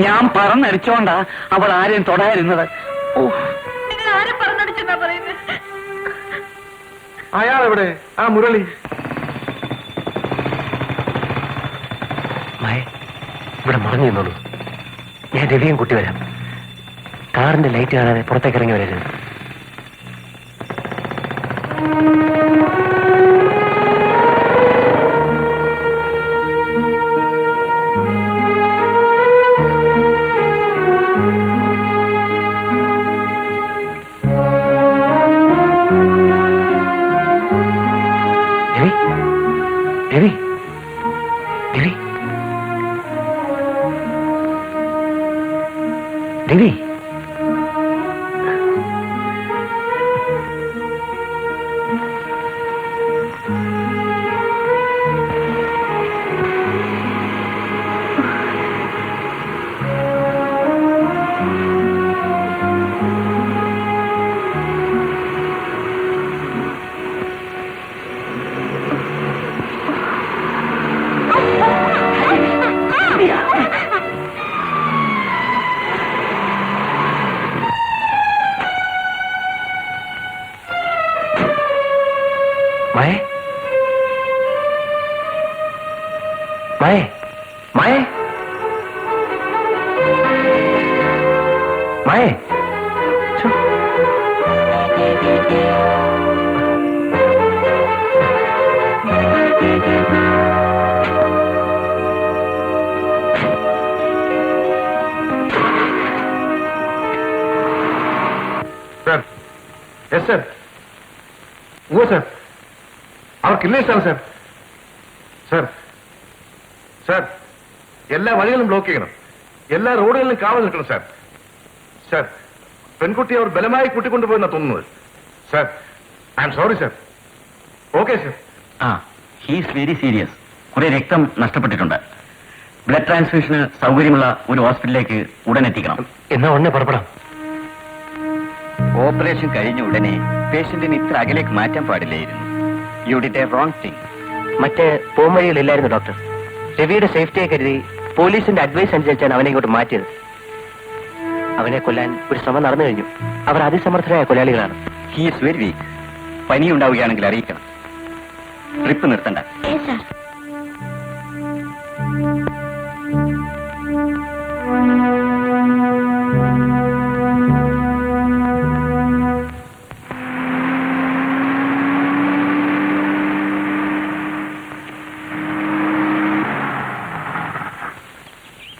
Speaker 8: ഞാൻ പറന്നടിച്ചോണ്ടാ അവൾ ആരെയും തൊടായിരുന്നത്.
Speaker 3: നിങ്ങൾ ആരും പറഞ്ഞടിച്ചെന്നാ പറയുന്നത്?
Speaker 6: അയാളെവിടെ? ആ മുരളി.
Speaker 2: ഇവിടെ മറഞ്ഞു നിന്നോളൂ. ഞാൻ രവിയും കൂട്ടി വരാം. കാറിന്റെ ലൈറ്റ് കാണാതെ പുറത്തേക്ക് ഇറങ്ങി വരരുത്. Ravi, Ravi, Ravi, Maya, Maya, Maya, Maya.
Speaker 6: Sir, yes sir. Oh sir, അവർക്കില്ലേ സാർ? സർ, സർ, സർ, എല്ലാ വഴികളും ബ്ലോക്ക് ചെയ്യണം. എല്ലാ റോഡുകളിലും കാവൽ നിൽക്കണം സാർ. സർ, പെൺകുട്ടി അവർ ബലമായി കൂട്ടിക്കൊണ്ടുപോയെന്നാ തോന്നുന്നത്. Sir, I am sorry sir. Okay sir.
Speaker 1: He's very serious. കുറെ രക്തം നഷ്ടപ്പെട്ടിട്ടുണ്ട്. ബ്ലഡ് ട്രാൻസ്ഫ്യൂഷന് സൗകര്യമുള്ള ഒരു ഹോസ്പിറ്റലിലേക്ക് ഉടൻ എത്തിക്കണം.
Speaker 2: എന്നാ ഉടനെ പുറപ്പെടാം.
Speaker 1: ഓപ്പറേഷൻ കഴിഞ്ഞ ഉടനെ പേഷ്യന്റിന് ഇത്ര അകലേക്ക് മാറ്റാൻ പാടില്ലായിരുന്നു. You did A wrong thing.
Speaker 2: മറ്റ് പോംവഴികളില്ലായിരുന്നു ഡോക്ടർ. രവിയുടെ സേഫ്റ്റിയെ കരുതി പോലീസിന്റെ അഡ്വൈസ് അനുസരിച്ചാണ് അവനെ ഇങ്ങോട്ട് മാറ്റിയത്. അവനെ കൊല്ലാൻ ഒരു ശ്രമം നടന്നു കഴിഞ്ഞു. അവർ അതിസമർത്ഥരായ കൊലയാളികളാണ്.
Speaker 1: He is very weak. പനി ഉണ്ടാവുകയാണെങ്കിൽ അറിയിക്കണം. ട്രിപ്പ് നിർത്തണ്ട.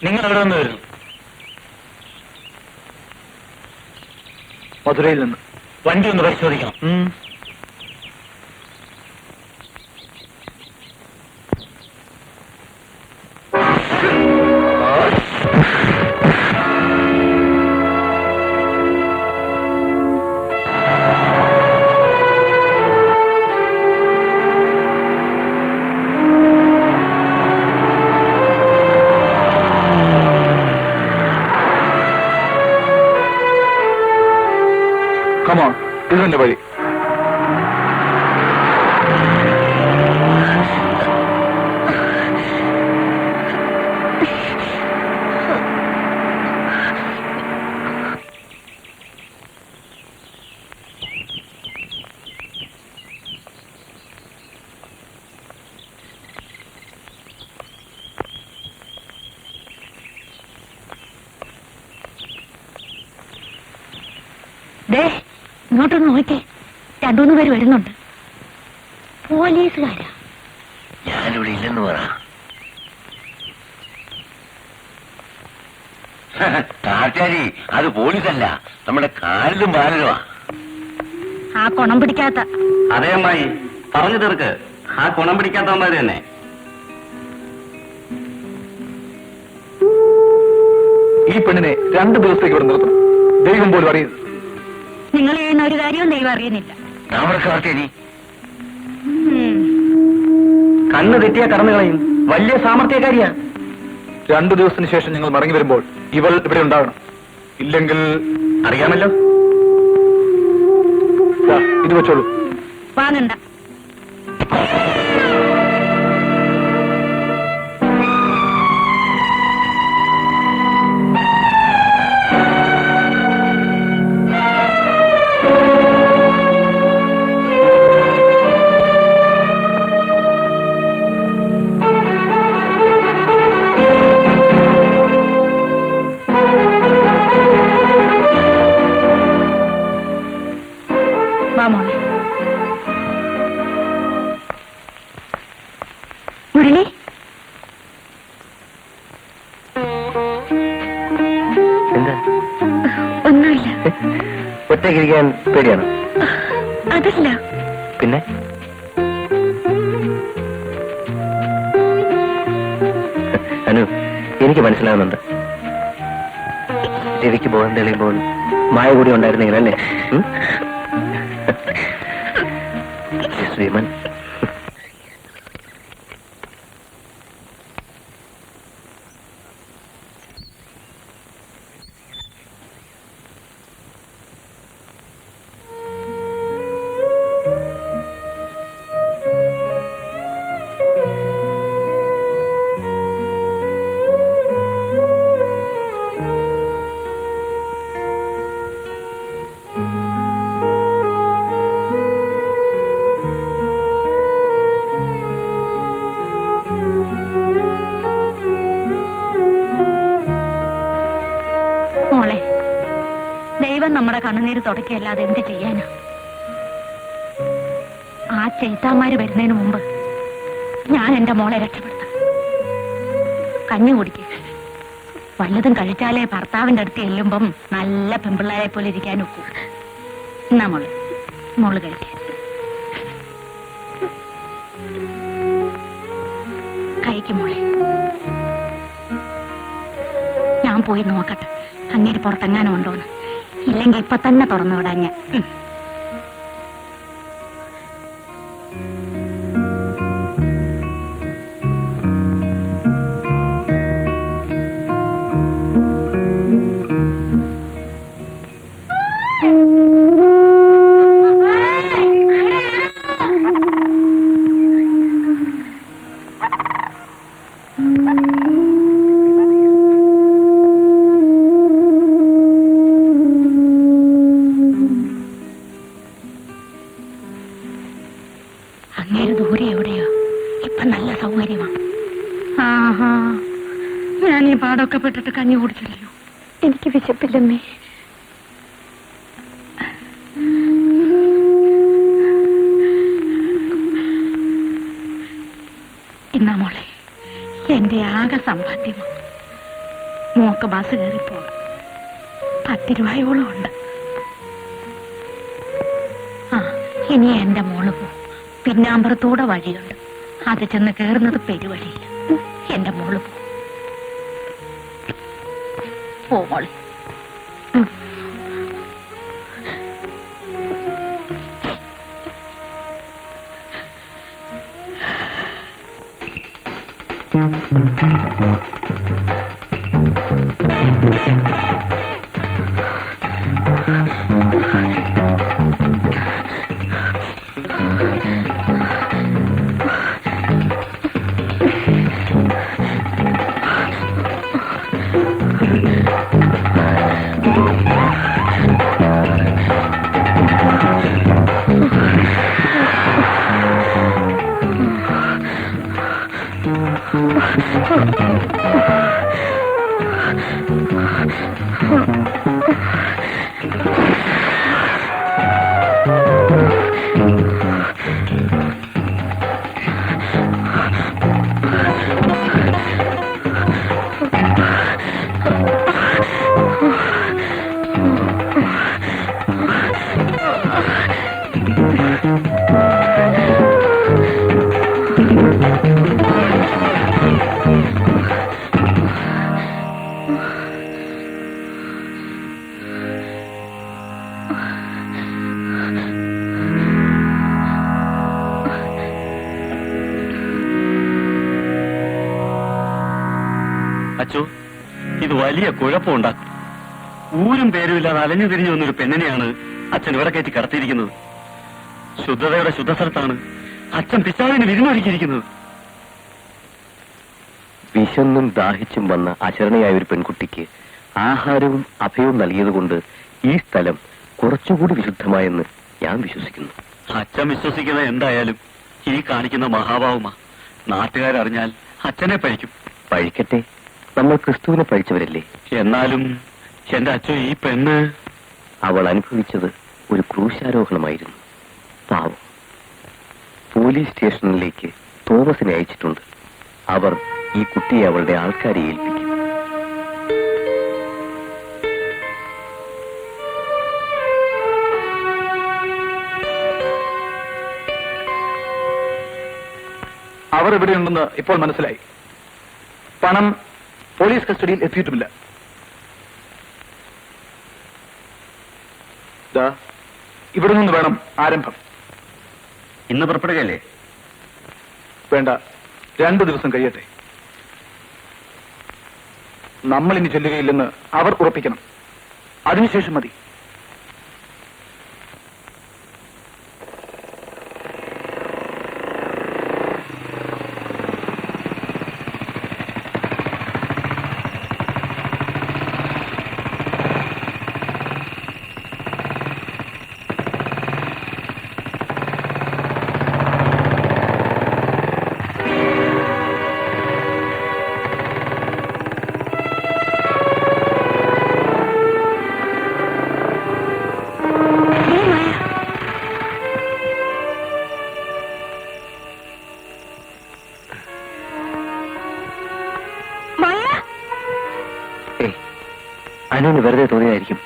Speaker 8: നിങ്ങൾ എവിടെ നിന്ന് വരുന്നു?
Speaker 9: മധുരയിൽ നിന്ന്.
Speaker 8: വണ്ടി ഒന്ന് പരിശോധിക്കണം.
Speaker 9: കമോൺ, ഇതിന്റെ വഴി.
Speaker 3: ഇങ്ങോട്ടൊന്ന് നോക്കേ. രണ്ടുമൂന്ന് പേര് വരുന്നുണ്ട്. പോലീസുകാരാ.
Speaker 8: ഞാനിവിടെ ഇല്ലെന്ന് പറ. കാറ്റാരി, അത് പോലീസല്ല, നമ്മുടെ കാലിലും ബാലനുമാ.
Speaker 3: ആ കുണം പിടിക്കാത്ത.
Speaker 8: അതേ അമ്മായി, പറഞ്ഞു തീർക്ക്. ആ കുണം പിടിക്കാത്തവന്മാര് തന്നെ.
Speaker 9: ഈ പെണ്ണിനെ 2 ദിവസത്തേക്ക് ഇവിടെ നിർത്തണം. ദൈവം പോലും അറിയുന്നു.
Speaker 3: നിങ്ങൾ ചെയ്യുന്ന ഒരു കാര്യവും ദൈവം അറിയുന്നില്ല.
Speaker 8: കാറ്റാരി
Speaker 2: കണ്ണ് തെറ്റിയാ കടന്നു കളയും. വലിയ സാമർത്ഥ്യക്കാരിയാ.
Speaker 9: 2 ദിവസത്തിന് ശേഷം ഞങ്ങൾ മടങ്ങി വരുമ്പോൾ ഇവൾ ഇവിടെ ഉണ്ടാവണം. ഇല്ലെങ്കിൽ
Speaker 2: അറിയാമല്ലോ.
Speaker 9: ദാ, ഇത് വെച്ചോളൂ.
Speaker 3: വാങ്ങണ്ട. വാ മോളെ. മുരളി,
Speaker 2: എന്താ?
Speaker 3: ഒന്നുമില്ല.
Speaker 2: ഒറ്റയ്ക്കിരിക്കാൻ പേടിയാണ്?
Speaker 3: അതല്ല.
Speaker 2: പിന്നെ അനു, എനിക്ക് മനസ്സിലാവുന്നുണ്ട്. രവിക്ക് ബോധം തെളിയുമ്പോൾ മായ കൂടി ഉണ്ടായിരുന്നെങ്കിൽ അല്ലേ? ശ്രീമൻ,
Speaker 3: മോളെ, ദൈവം നമ്മുടെ കണ്ണുനീര് തുടക്കിയല്ലാതെ എന്ത് ചെയ്യാനാ? ആ ചെയ്ത്താമാര് വരുന്നതിന് മുമ്പ് ഞാൻ എന്റെ മോളെ രക്ഷപ്പെടുത്താം. കഞ്ഞി കുടിക്കുക. വല്ലതും കഴിച്ചാലേ ഭർത്താവിന്റെ അടുത്ത് ചെല്ലുമ്പം നല്ല പെമ്പിള്ളാരെ പോലെ ഇരിക്കാൻ ഒക്കൂ. എന്നാ മോള് കഴിക്ക. കഴിക്കും മോളെ. ഞാൻ പോയി നോക്കട്ടെ അങ്ങേര് പുറത്തെങ്ങാനും ഉണ്ടോന്ന്. ഇല്ലെങ്കിൽ ഇപ്പൊ തന്നെ തുറന്നു വിടാൻ ഞാൻ. അങ്ങേര് ദൂരെ എവിടെയോ? ഇപ്പൊ നല്ല സൗകര്യമാണ്. ആഹാ, ഞാൻ ഈ പാടൊക്കെ പെട്ടിട്ട് കഞ്ഞി കുടിച്ചില്ലയോ? എനിക്ക് വിശപ്പില്ലമ്മേ. ഇന്നാ മോളെ, എന്റെ ആകെ സമ്പാദ്യമാണ്. Mock bus കയറിപ്പോകാം. 10 രൂപയോളം ഉണ്ട്. ആ, ഇനി എന്റെ മോള് പോ. പിന്നാമ്പറത്തൂടെ വഴിയുണ്ട്. അത് ചെന്ന് കയറുന്നത് പെരുവഴിയില്ല. എന്റെ മോള് പോ മോളെ.
Speaker 5: അച്ചോ, ഇത് വലിയ കുഴപ്പമുണ്ടാക്കും. ഊരും പേരുമില്ലാതെ അലഞ്ഞു തിരിഞ്ഞു വന്നൊരു പെണ്ണിനെയാണ് അച്ഛൻ ഇവിടെ കയറ്റി കടത്തിയിരിക്കുന്നത്. ശുദ്ധതയുടെ ശുദ്ധസ്ഥലത്താണ് അച്ഛൻ പിശാചിന് വിരുന്നൊരുക്കിയിരിക്കുന്നത്.
Speaker 2: വിശന്നും ദാഹിച്ചും വന്ന അശരണയായ ഒരു പെൺകുട്ടിക്ക് ആഹാരവും അഭയവും നൽകിയതുകൊണ്ട് ഈ സ്ഥലം കുറച്ചുകൂടി വിശുദ്ധമായെന്ന് ഞാൻ വിശ്വസിക്കുന്നു.
Speaker 5: അച്ഛൻ വിശ്വസിക്കുന്നത് എന്തായാലും ഈ കാണിക്കുന്ന മഹാഭാവമാ. നാട്ടുകാരറിഞ്ഞാൽ അച്ഛനെ പഴിക്കും.
Speaker 2: പഴിക്കട്ടെ, നമ്മൾ ക്രിസ്തുവിനെ പഴിച്ചവരല്ലേ.
Speaker 5: എന്നാലും എന്റെ അച്ഛൻ ഈ പെണ്ണ്
Speaker 2: അവൾ അനുഭവിച്ചത് ഒരു ക്രൂശാരോഹണമായിരുന്നു. പാവം. പോലീസ് സ്റ്റേഷനിലേക്ക് തോമസിനെ അയച്ചിട്ടുണ്ട്. അവർ ഈ കുട്ടിയെ അവളുടെ ആൾക്കാരെ ഏൽപ്പിക്കും.
Speaker 9: അവർ എവിടെയുണ്ടെന്ന് ഇപ്പോൾ മനസ്സിലായി. പണം പോലീസ് കസ്റ്റഡിയിൽ എത്തിയിട്ടുമില്ല. ഇവിടെ നിന്ന് വേണം ആരംഭം.
Speaker 5: ഇന്ന് പുറപ്പെടുകയല്ലേ?
Speaker 9: വേണ്ട, 2 ദിവസം കഴിയട്ടെ. നമ്മൾ ഇനി ചെല്ലുകയില്ലെന്ന് അവർ ഉറപ്പിക്കണം. അതിനുശേഷം മതി.
Speaker 2: അനുവിന് വെറുതെ തോന്നിയായിരിക്കും.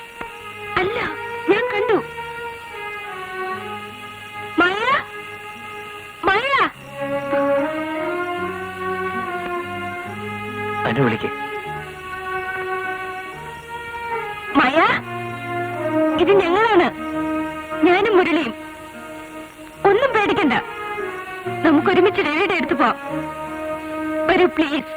Speaker 3: അല്ല, ഞാൻ കണ്ടു. മായ, മായ.
Speaker 2: അനു വിളിക്കേ.
Speaker 3: മായ, ഇത് ഞങ്ങളാണ്, ഞാനും മുരളിയും. ഒന്നും പേടിക്കണ്ട, നമുക്കൊരുമിച്ച് രവിയുടെ അടുത്ത് പോവാം. വരൂ പ്ലീസ്.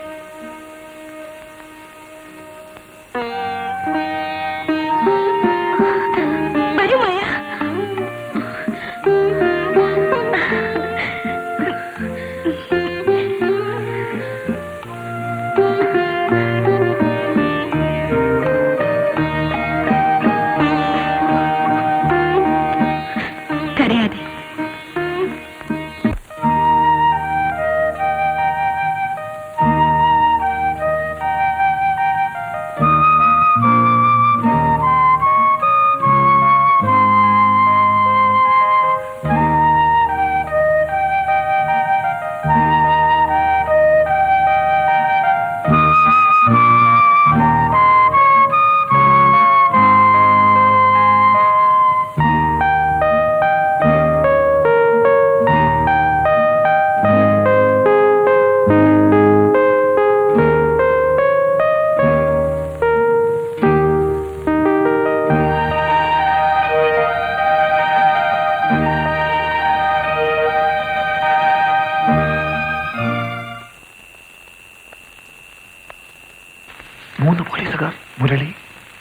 Speaker 9: മുരളി,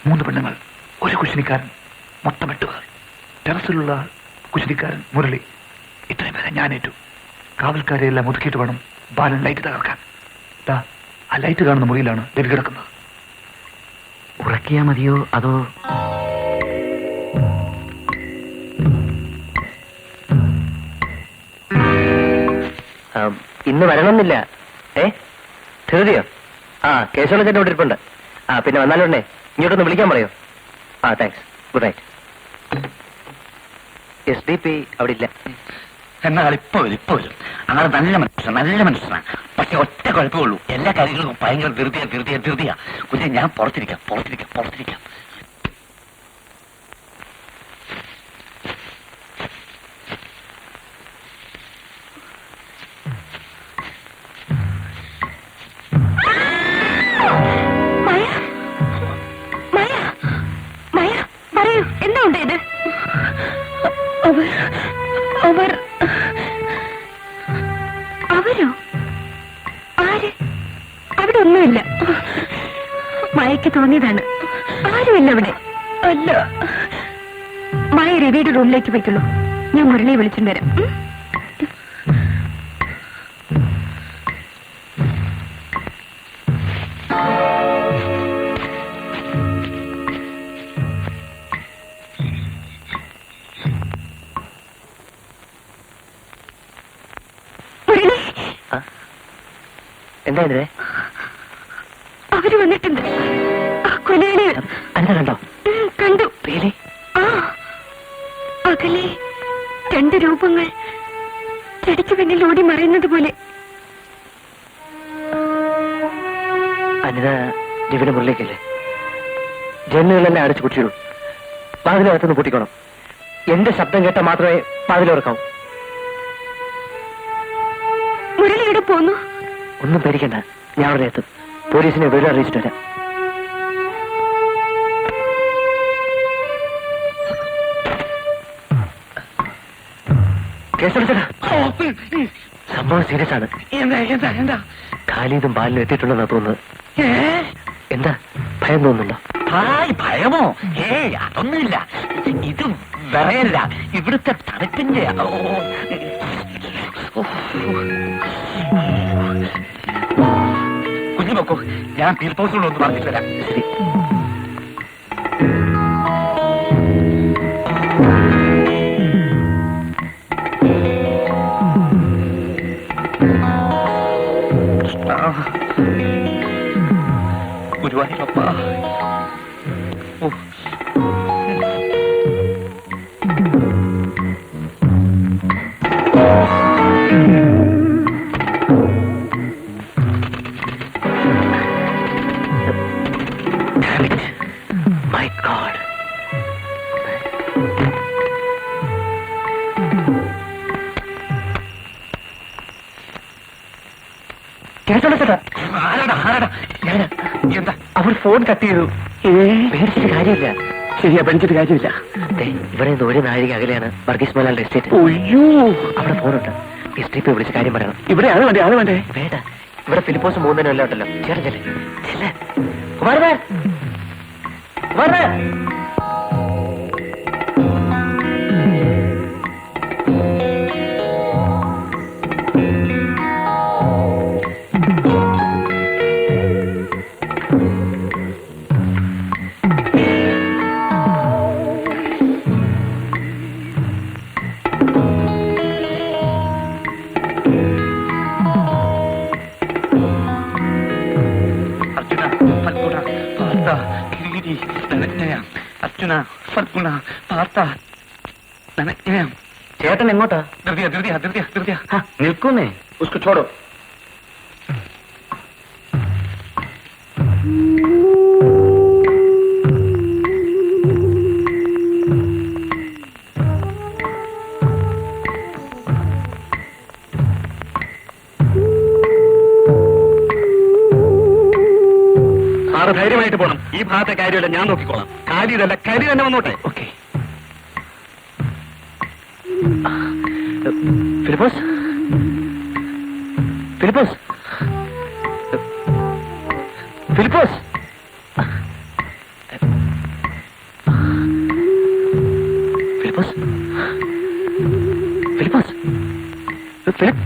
Speaker 9: 3 പെണ്ണുങ്ങൾ, 1 കുശിനിക്കാരൻ, മൊത്തം 8 പേർ. ടെറസിലുള്ള കുശിനിക്കാരൻ മുരളി. ഇത്രയും പേരെ ഞാനേറ്റു. കാവൽക്കാരെയെല്ലാം ഒതുക്കിയിട്ട് വേണം ബാലൻ ലൈറ്റ് തകർക്കാൻ. ആ ലൈറ്റ് കാണുന്ന മുറിയിലാണ് രവി കിടക്കുന്നത്.
Speaker 1: ഉറക്കിയാ മതിയോ അതോ?
Speaker 2: ഇന്ന് വരണമെന്നില്ല. ധൃതിയോ? കേശവളച്ചന്റെ ഇവിടെ ഇരിപ്പുണ്ട്. പിന്നെ വന്നാലുണ്ടേ ഇങ്ങോട്ടൊന്ന് വിളിക്കാൻ പറയോ? താങ്ക്സ്. Good night. SDP അവിടെ ഇല്ല.
Speaker 8: എന്നാൽ ഇപ്പൊ വരും. അങ്ങനെ നല്ല മനുഷ്യനാണ്. പക്ഷെ ഒറ്റ കുഴപ്പമേ ഉള്ളൂ, എല്ലാ കാര്യങ്ങളും ഭയങ്കര ധൃതിയാ. കുഞ്ഞെ, ഞാൻ പുറത്തിരിക്കാം.
Speaker 3: എന്തുണ്ട് ഇത്? അവരോ? ആര്? അവിടെ ഒന്നുമില്ല. മായയ്ക്ക് തോന്നിയതാണ്. ആരുമില്ല അവിടെ. അല്ല, മായ രവിയുടെ റൂമിലേക്ക് പോയിക്കുള്ളൂ. ഞാൻ മുരളിയെ വിളിച്ചിട്ട് വരാം.
Speaker 2: എന്താ ഇതിനെ?
Speaker 3: അവര് വന്നിട്ടുണ്ട്. കൊലയാളി
Speaker 2: എന്താ കണ്ടോ?
Speaker 3: കണ്ടു.
Speaker 2: റിയലി?
Speaker 3: ആ, അകലെ 2 രൂപങ്ങൾ ചെടിക്ക് പിന്നിൽ ഓടി മറയുന്നത് പോലെ.
Speaker 2: അനിത രവിയുടെ മുറിലേക്കല്ലേ? ജനലുകളെല്ലാം അടച്ചു കുട്ടിയിടും. വാതിലകത്തുനിന്ന് പൂട്ടിക്കണം. എന്റെ ശബ്ദം കേട്ടാൽ മാത്രമേ വാതിലുറക്കാവൂ.
Speaker 3: മുരളി ഇവിടെ പോന്നു.
Speaker 2: ഒന്നും പേടിക്കണ്ട, ഞാൻ അവിടെ എത്തും. പോലീസിനെ വിവരം അറിയിച്ചിട്ട് വരാം. സംഭവം സീരിയസ് ആണ്. ഖാലിദും ബാലിനും എത്തിയിട്ടുണ്ടെന്നാ തോന്നുന്നത്. എന്താ ഭയം തോന്നുന്നുണ്ടോ?
Speaker 8: ഭയമോ? അതൊന്നുമില്ല. ഇത് വിറയല്ല, ഇവിടുത്തെ തണുപ്പിന്റെ. കുഞ്ഞു നോക്കൂ, ഞാൻ പീൽപോസിനോടൊന്ന് പറഞ്ഞിട്ട് വരാം.
Speaker 2: ശരി.
Speaker 8: ഗുരുവായൂരപ്പ.
Speaker 2: My God. കേട്ടോളൂ ചേട്ടാ.
Speaker 8: എന്താ?
Speaker 2: അവർ ഫോൺ കട്ട് ചെയ്തു. പേടിച്ചിട്ട് കാര്യമില്ല.
Speaker 8: ശരിയാ, പഠിച്ചിട്ട് കാര്യമില്ല.
Speaker 2: ഇവിടെ നിന്ന് ഒരു നാഴിക അകലെയാണ് വർഗീസ് മോലാളുടെ എസ്റ്റേറ്റ്.
Speaker 8: ഒയ്യോ,
Speaker 2: അവിടെ ഫോണുണ്ട്. എസ്റ്റേറ്റ് വിളിച്ച് കാര്യം പറയണം.
Speaker 8: ഇവിടെ ആള് വേണ്ടേ? ആള് വേണ്ടേ?
Speaker 2: വേണ്ട, ഇവിടെ ഫിലിപ്പോസ് 3 എല്ലാം ഉണ്ടല്ലോ. ചേട്ടൻ ചെല്ലേ. കുമാരേ, കുമാരേ. ചേട്ടൻ എങ്ങോട്ടാ? നിൽക്കുന്നേ. ഉസ്കു ചോടോ.
Speaker 5: സാറ് ധൈര്യമായിട്ട് പോണം. ഈ ഭാഗത്തെ കാര്യമല്ല ഞാൻ നോക്കിക്കോളാം. കാര്യമല്ല, കരി തന്നെ വന്നോട്ടെ.
Speaker 2: ഓക്കെ. ഫിലിപ്പോസ്, ഫിലിപ്പോസ്, ഫിലിപ്പോസ്. ഫിലിപ്പോസ്, ഫിലിപ്പോസ്, ഫിലിപ്പ്.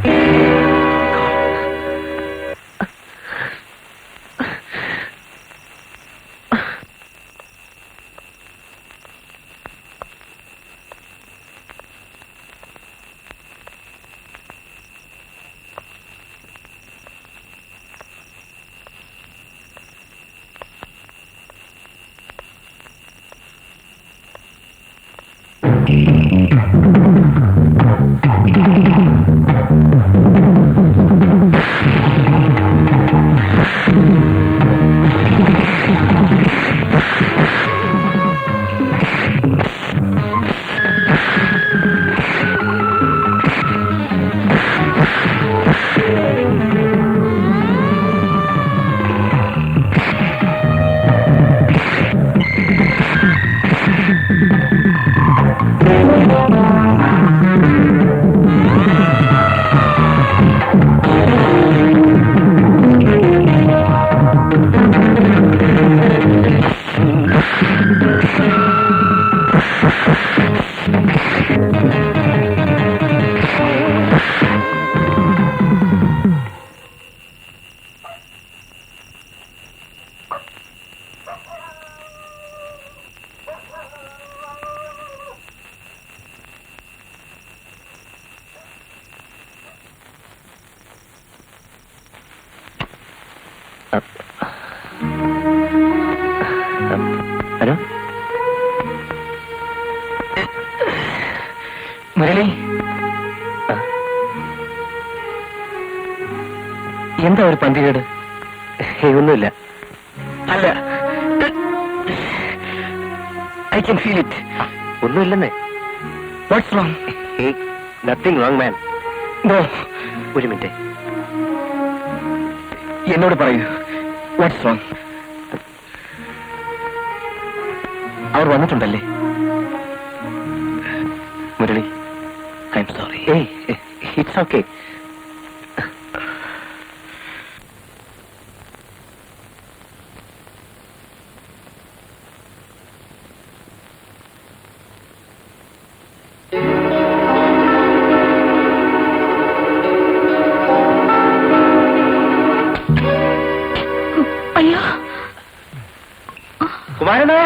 Speaker 2: മുരളി, എന്താ ഒരു പന്തികേട്? ഒന്നുമില്ല.
Speaker 1: അല്ല, ഐ ക്യാൻ ഫീൽ ഇറ്റ്.
Speaker 2: ഒന്നുമില്ലെന്നേ.
Speaker 1: What's wrong?
Speaker 2: Nothing wrong man.
Speaker 1: No.
Speaker 2: ഒരു മിനിറ്റ്,
Speaker 1: എന്നോട് പറയൂ, വാട്ട്സ് റോങ്? അവർ വന്നിട്ടുണ്ടല്ലേ? Murali, I am sorry.
Speaker 2: It's okay.
Speaker 3: അയ്യോ,
Speaker 2: കുമാരനെ,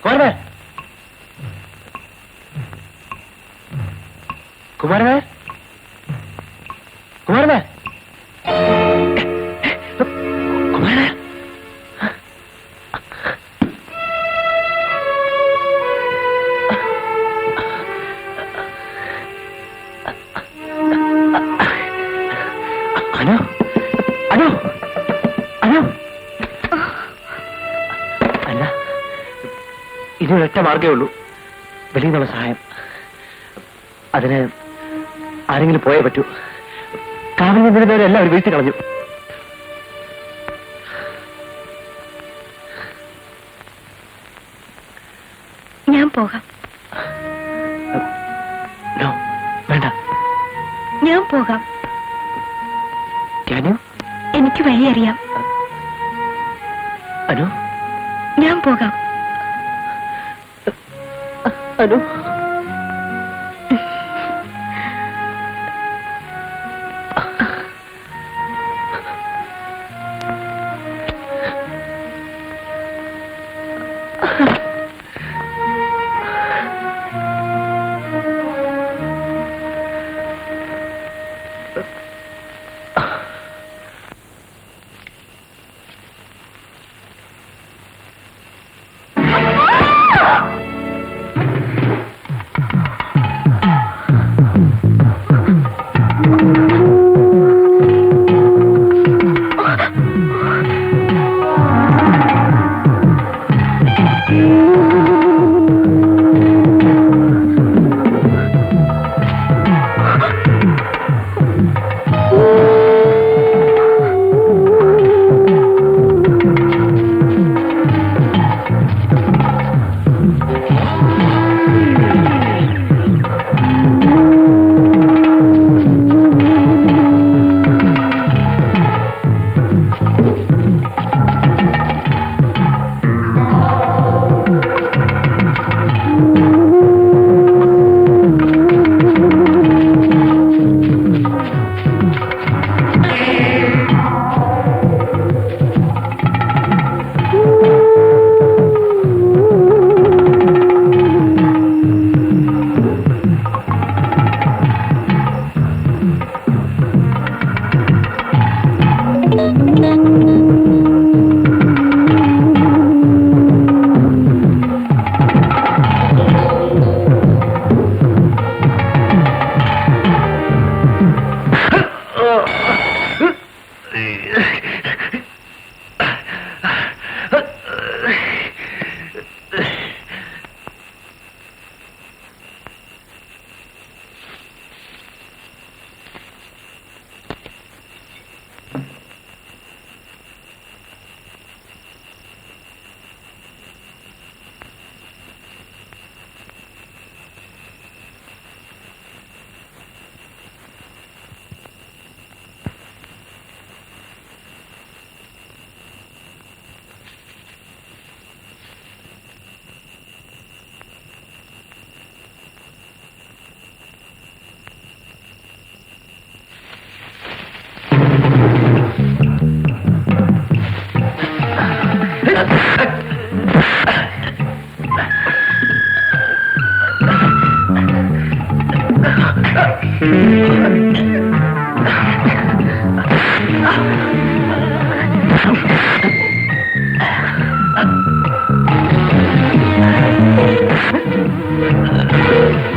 Speaker 2: കുമാരനെ, കുമാരനെ, കുമാരനെ, കുമാരനെ. അനു, അനു, അനു. അല്ല, ഇനി ഒരൊറ്റ മാർഗേ ഉള്ളൂ, വെളിയിൽ നിന്നുള്ള സഹായം. അതിന് ആരെങ്കിലും പോയേ പറ്റൂ. കാവിൽ നിന്നിരുന്നവരെല്ലാം അവർ വീഴ്ത്തി കളഞ്ഞു.
Speaker 3: ഞാൻ പോകാം.
Speaker 2: നോ, വേണ്ട.
Speaker 3: ഞാൻ പോകാം.
Speaker 2: അനു,
Speaker 3: എനിക്ക് വഴിയറിയാം.
Speaker 2: അനു,
Speaker 3: ഞാൻ പോകാം.
Speaker 2: അനു.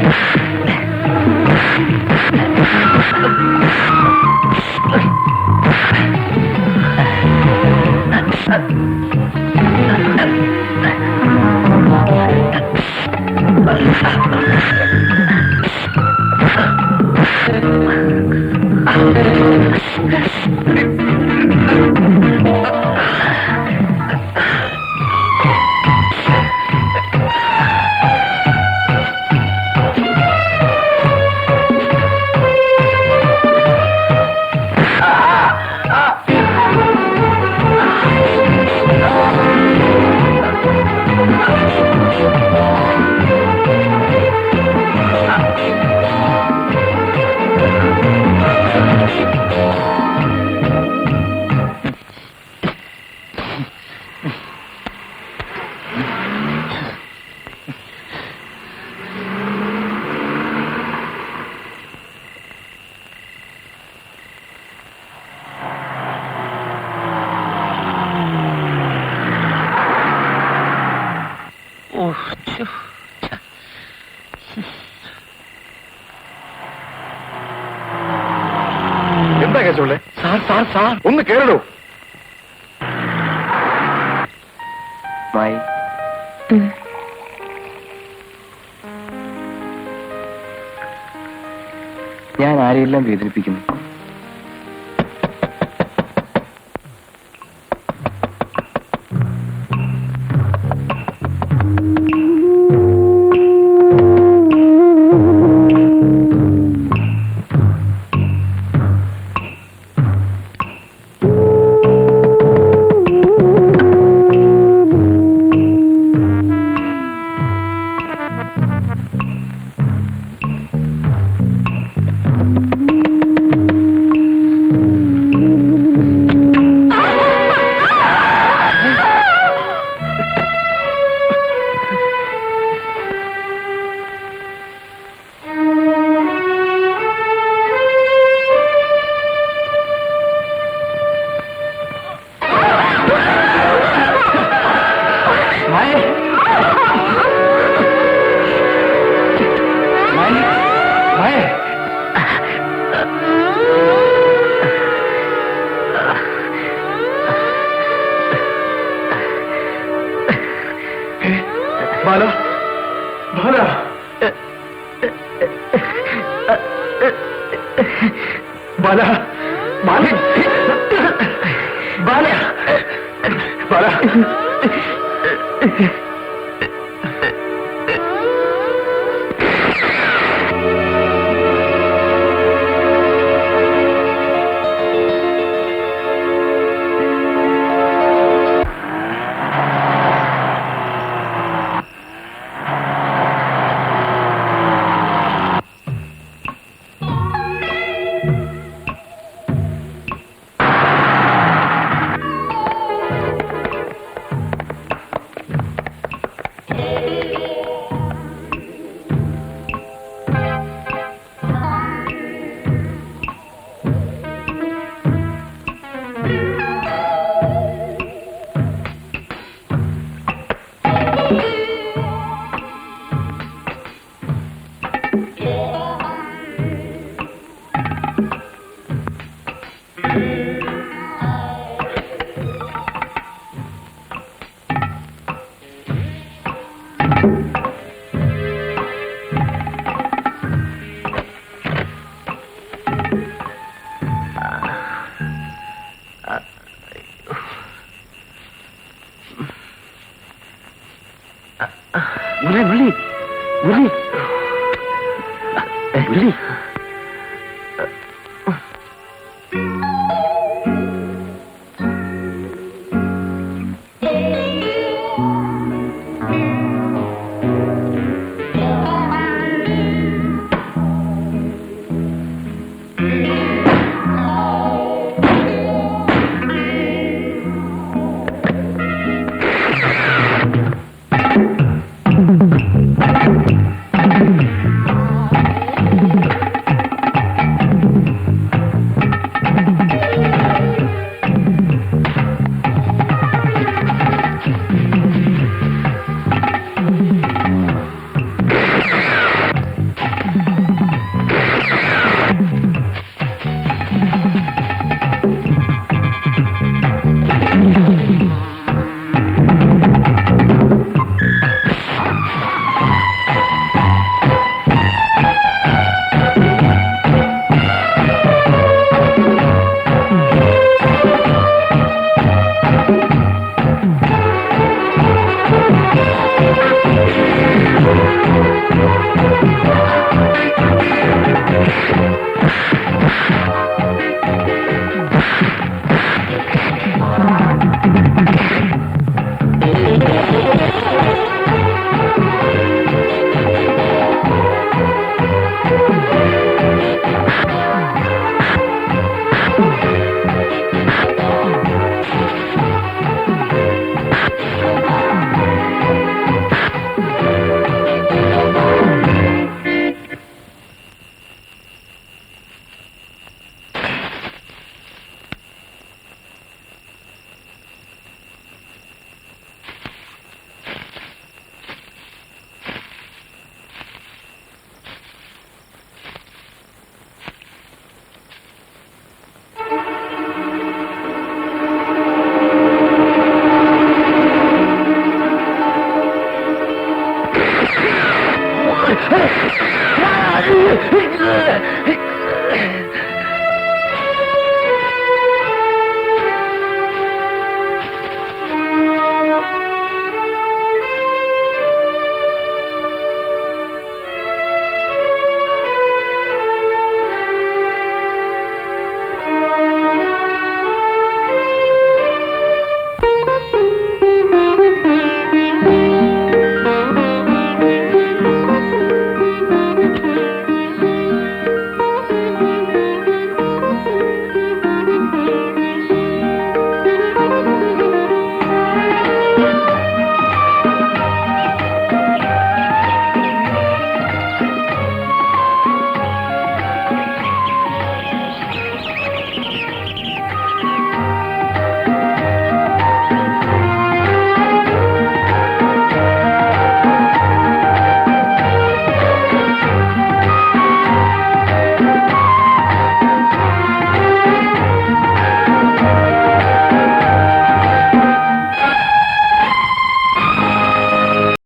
Speaker 2: Ah!
Speaker 6: എന്താ കേസുള്ളേ?
Speaker 2: സാർ സാർ സാർ
Speaker 6: ഒന്ന് കേറടോ.
Speaker 2: മായി ഞാൻ ആരെയെല്ലാം വേദനിപ്പിക്കുന്നു.
Speaker 6: ബാല ബാല ബാല ബാല ബാല ബാല
Speaker 8: മുരളി മുരളി മുരളി